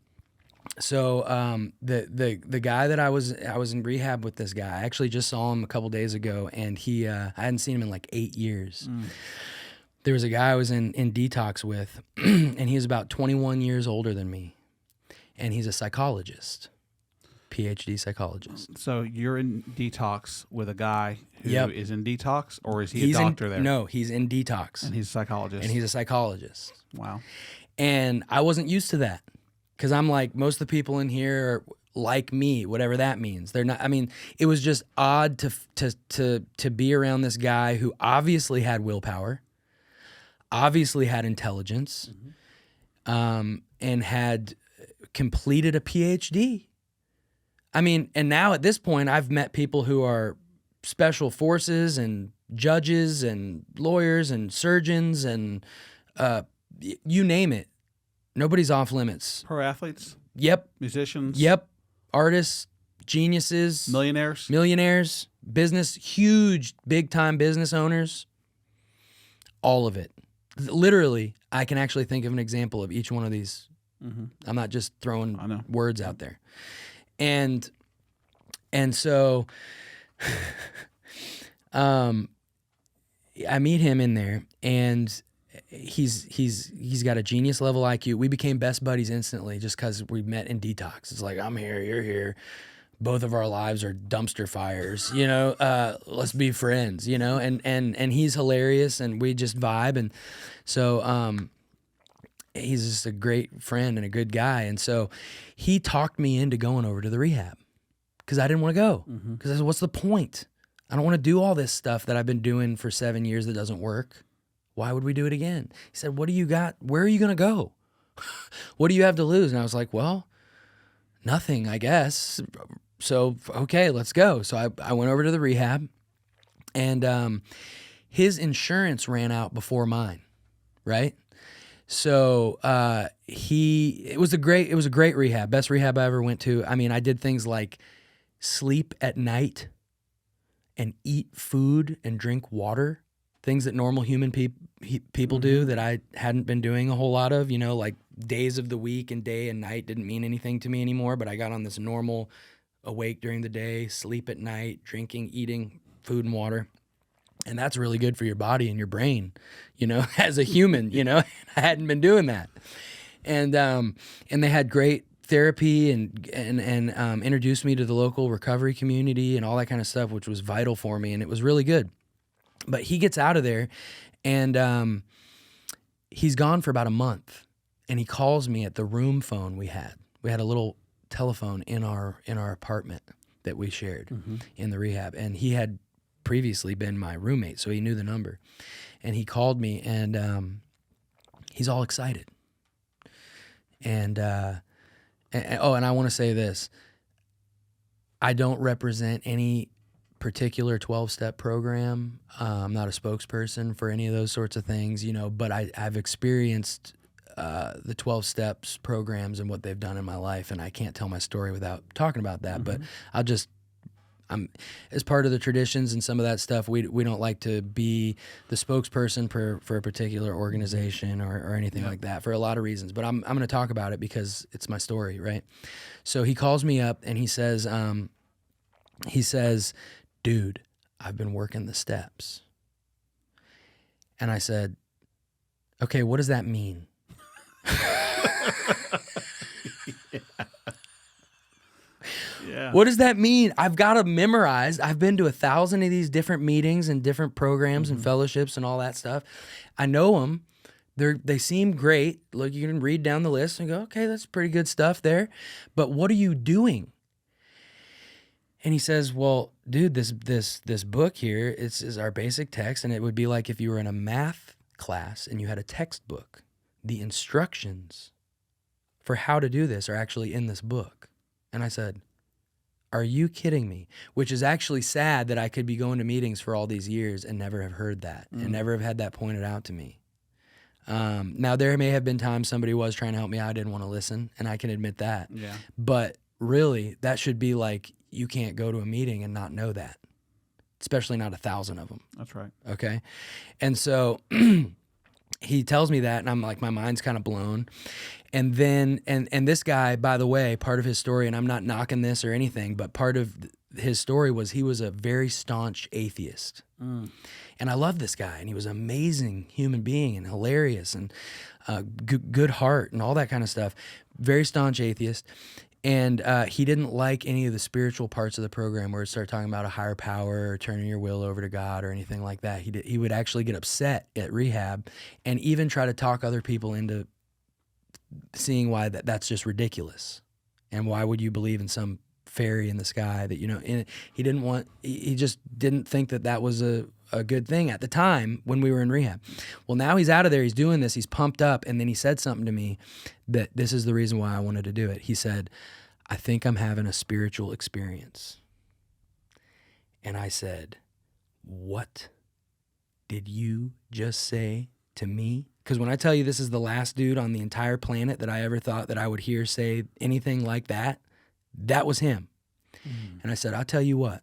So the guy that I was in rehab with, this guy, I actually just saw him a couple days ago, and I hadn't seen him in like 8 years. There was a guy I was in detox with, and he was about 21 years older than me, and he's a psychologist, PhD psychologist. So you're in detox with a guy who is in detox, or is he a doctor there? No, he's in detox. And he's a psychologist. And he's a psychologist. Wow. And I wasn't used to that, because I'm like, most of the people in here are like me, whatever that means. They're not. I mean, it was just odd to be around this guy who obviously had willpower, obviously had intelligence, and had completed a PhD. I mean, and now at this point, I've met people who are special forces and judges and lawyers and surgeons and you name it. Nobody's off limits. Pro athletes? Yep. Musicians? Yep. Artists, geniuses. Millionaires? Business, huge, big-time business owners. All of it. Literally, I can actually think of an example of each one of these. Mm-hmm. I'm not just throwing words out there. And so I meet him in there, and he's got a genius level IQ. We became best buddies instantly just because we met in detox. It's like, I'm here, you're here. Both of our lives are dumpster fires, you know, let's be friends, you know, and he's hilarious and we just vibe. And so, he's just a great friend and a good guy. And so he talked me into going over to the rehab because I didn't want to go, because I said, what's the point? I don't want to do all this stuff that I've been doing for 7 years that doesn't work. Why would we do it again? He said, what do you got? Where are you going to go? What do you have to lose? And I was like, well, nothing, I guess. So, okay, let's go. So I went over to the rehab, and his insurance ran out before mine, right? So it was a great rehab, best rehab I ever went to. I mean, I did things like sleep at night and eat food and drink water, things that normal human people do that I hadn't been doing a whole lot of, you know, like days of the week and day and night didn't mean anything to me anymore, but I got on this normal awake during the day, sleep at night, drinking, eating food and water. And that's really good for your body and your brain, you know, as a human, you know. I hadn't been doing that. And they had great therapy and introduced me to the local recovery community and all that kind of stuff, which was vital for me, and it was really good. But he gets out of there, and he's gone for about a month, and he calls me at the room phone we had. We had a little telephone in our apartment that we shared in the rehab, and he had previously been my roommate, so he knew the number. And he called me, and he's all excited. And I want to say this. I don't represent any particular 12-step program. I'm not a spokesperson for any of those sorts of things, but I've experienced the 12 steps programs and what they've done in my life, and I can't tell my story without talking about that. But I'm as part of the traditions and some of that stuff, we don't like to be the spokesperson for a particular organization or anything like that for a lot of reasons. But I'm going to talk about it because it's my story, right? So he calls me up and he says, dude, I've been working the steps. And I said, okay, what does that mean? Yeah. What does that mean? I've got to memorize. I've been to 1,000 of these different meetings and different programs and fellowships and all that stuff. I know them. They seem great. Look, you can read down the list and go, okay, that's pretty good stuff there. But what are you doing? And he says, well, dude, this book here is our basic text, and it would be like if you were in a math class and you had a textbook. The instructions for how to do this are actually in this book. And I said, are you kidding me? Which is actually sad that I could be going to meetings for all these years and never have heard that and never have had that pointed out to me. Now, there may have been times somebody was trying to help me out, I didn't want to listen, and I can admit that. Yeah. But really, that should be like, you can't go to a meeting and not know that, especially not 1,000 of them. That's right. Okay? And so he tells me that, and I'm like, my mind's kind of blown. And then, and this guy, by the way, part of his story, and I'm not knocking this or anything, but part of his story was he was a very staunch atheist. And I love this guy, and he was an amazing human being and hilarious and good heart and all that kind of stuff. Very staunch atheist. And he didn't like any of the spiritual parts of the program where it started talking about a higher power or turning your will over to God or anything like that. He would actually get upset at rehab and even try to talk other people into seeing why that's just ridiculous. And why would you believe in some fairy in the sky that, he just didn't think that was a good thing at the time when we were in rehab. Well, now he's out of there, he's doing this, he's pumped up, and then he said something to me that this is the reason why I wanted to do it. He said, I think I'm having a spiritual experience. And I said, what did you just say to me? Because when I tell you this is the last dude on the entire planet that I ever thought that I would hear say anything like that, that was him. And I said, I'll tell you what.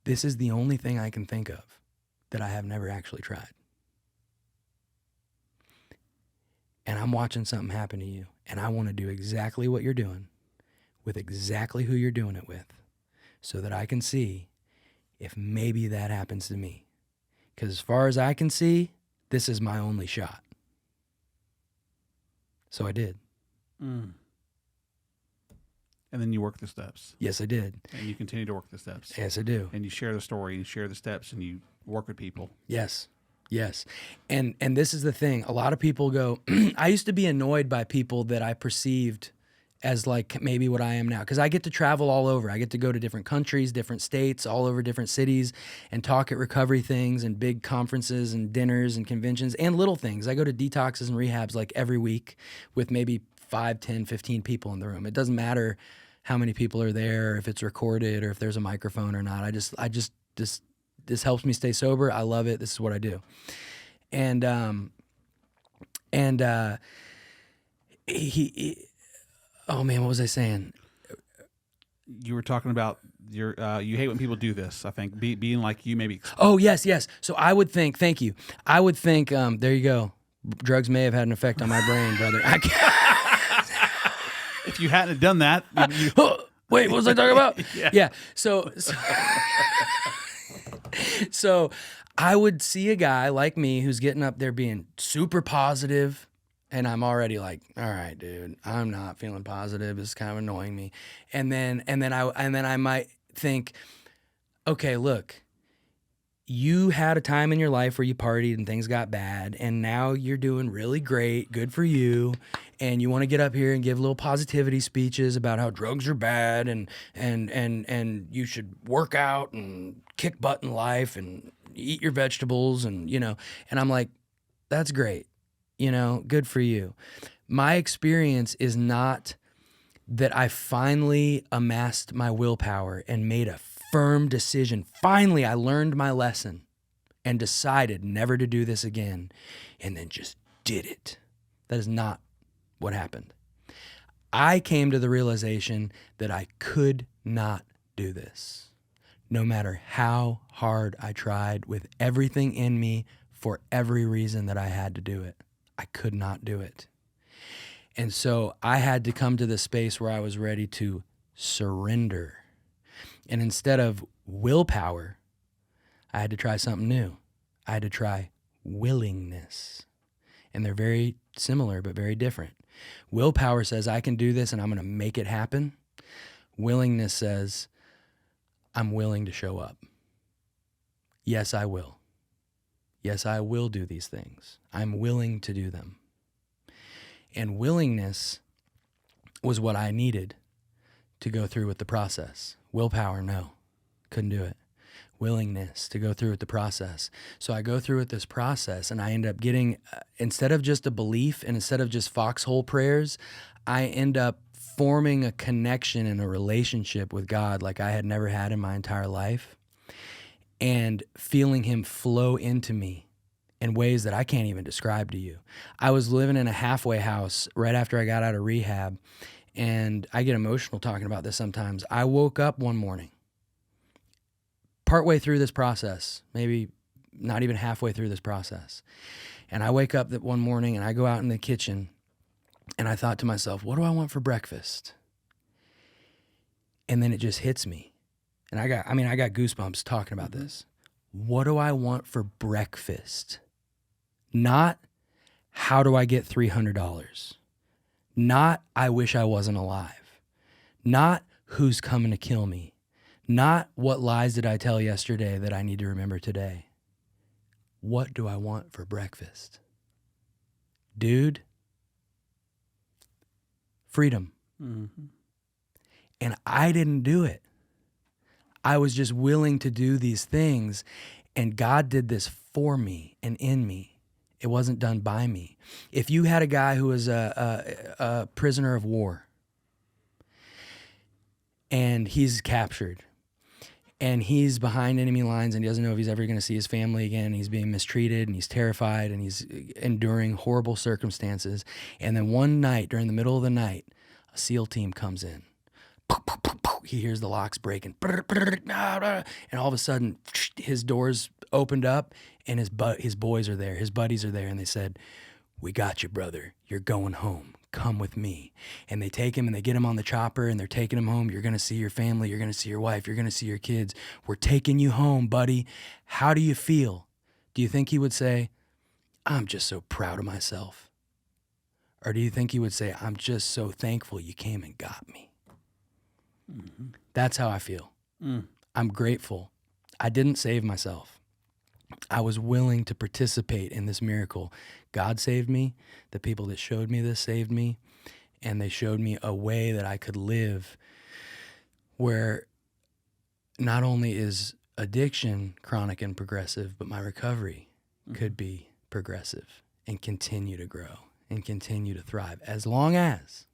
This is the only thing I can think of that I have never actually tried. And I'm watching something happen to you, and I want to do exactly what you're doing with exactly who you're doing it with so that I can see if maybe that happens to me. Because as far as I can see, this is my only shot. So I did. And then you work the steps. Yes, I did. And you continue to work the steps. Yes, I do. And you share the story and share the steps and you work with people. Yes. Yes. And this is the thing. A lot of people go, I used to be annoyed by people that I perceived as like maybe what I am now. Because I get to travel all over. I get to go to different countries, different states, all over different cities and talk at recovery things and big conferences and dinners and conventions and little things. I go to detoxes and rehabs like every week with maybe 5, 10, 15 people in the room. It doesn't matter how many people are there, if it's recorded or if there's a microphone or not. This helps me stay sober. I love it. This is what I do. And he oh man, what was I saying? You were talking about you hate when people do this, I think, being like you maybe. Oh, yes. So I would think, thank you. I would think, there you go. Drugs may have had an effect on my brain, brother. I can't. If you hadn't done that, wait, what was I talking about? Yeah. So I would see a guy like me who's getting up there being super positive, and I'm already like, all right, dude, I'm not feeling positive. It's kind of annoying me. And then I might think, okay, look, you had a time in your life where you partied and things got bad, and now you're doing really great, good for you, and you want to get up here and give little positivity speeches about how drugs are bad and you should work out and kick butt in life and eat your vegetables and and I'm like, that's great, good for you. My experience is not that I finally amassed my willpower and made a firm decision. Finally, I learned my lesson and decided never to do this again, and then just did it. That is not what happened. I came to the realization that I could not do this, no matter how hard I tried with everything in me for every reason that I had to do it. I could not do it. And so I had to come to the space where I was ready to surrender. And instead of willpower, I had to try something new. I had to try willingness. And they're very similar, but very different. Willpower says, I can do this and I'm going to make it happen. Willingness says, I'm willing to show up. Yes, I will. Yes, I will do these things. I'm willing to do them. And willingness was what I needed to go through with the process. Willpower, no, couldn't do it. Willingness to go through with the process. So I go through with this process and I end up getting, instead of just a belief and instead of just foxhole prayers, I end up forming a connection and a relationship with God like I had never had in my entire life, and feeling him flow into me in ways that I can't even describe to you. I was living in a halfway house right after I got out of rehab, and I get emotional talking about this sometimes. I woke up one morning, partway through this process, maybe not even halfway through this process, and I wake up that one morning and I go out in the kitchen and I thought to myself, what do I want for breakfast? And then it just hits me. And I got goosebumps talking about this. What do I want for breakfast? Not how do I get $300? Not I wish I wasn't alive. Not who's coming to kill me. Not what lies did I tell yesterday that I need to remember today. What do I want for breakfast? Dude, freedom. Mm-hmm. And I didn't do it. I was just willing to do these things, and God did this for me and in me. It wasn't done by me. If you had a guy who was a prisoner of war and he's captured and he's behind enemy lines and he doesn't know if he's ever going to see his family again, he's being mistreated and he's terrified and he's enduring horrible circumstances, and then one night during the middle of the night, a SEAL team comes in. He hears the locks breaking, and all of a sudden his doors opened up and his boys are there, his buddies are there, and they said, we got you, brother. You're going home. Come with me. And they take him and they get him on the chopper and they're taking him home. You're going to see your family. You're going to see your wife. You're going to see your kids. We're taking you home, buddy. How do you feel? Do you think he would say, I'm just so proud of myself? Or do you think he would say, I'm just so thankful you came and got me? Mm-hmm. That's how I feel. I'm grateful. I didn't save myself. I was willing to participate in this miracle. God saved me. The people that showed me this saved me. And they showed me a way that I could live where not only is addiction chronic and progressive, but my recovery could be progressive and continue to grow and continue to thrive as long as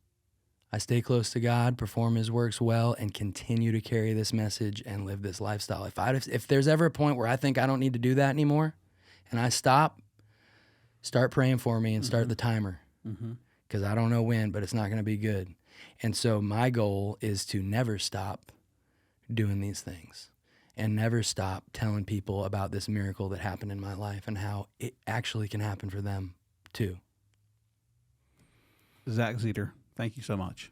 I stay close to God, perform his works well, and continue to carry this message and live this lifestyle. If there's ever a point where I think I don't need to do that anymore and I start praying for me and start the timer, because I don't know when, but it's not going to be good. And so my goal is to never stop doing these things and never stop telling people about this miracle that happened in my life and how it actually can happen for them too. Zach Zedar, thank you so much.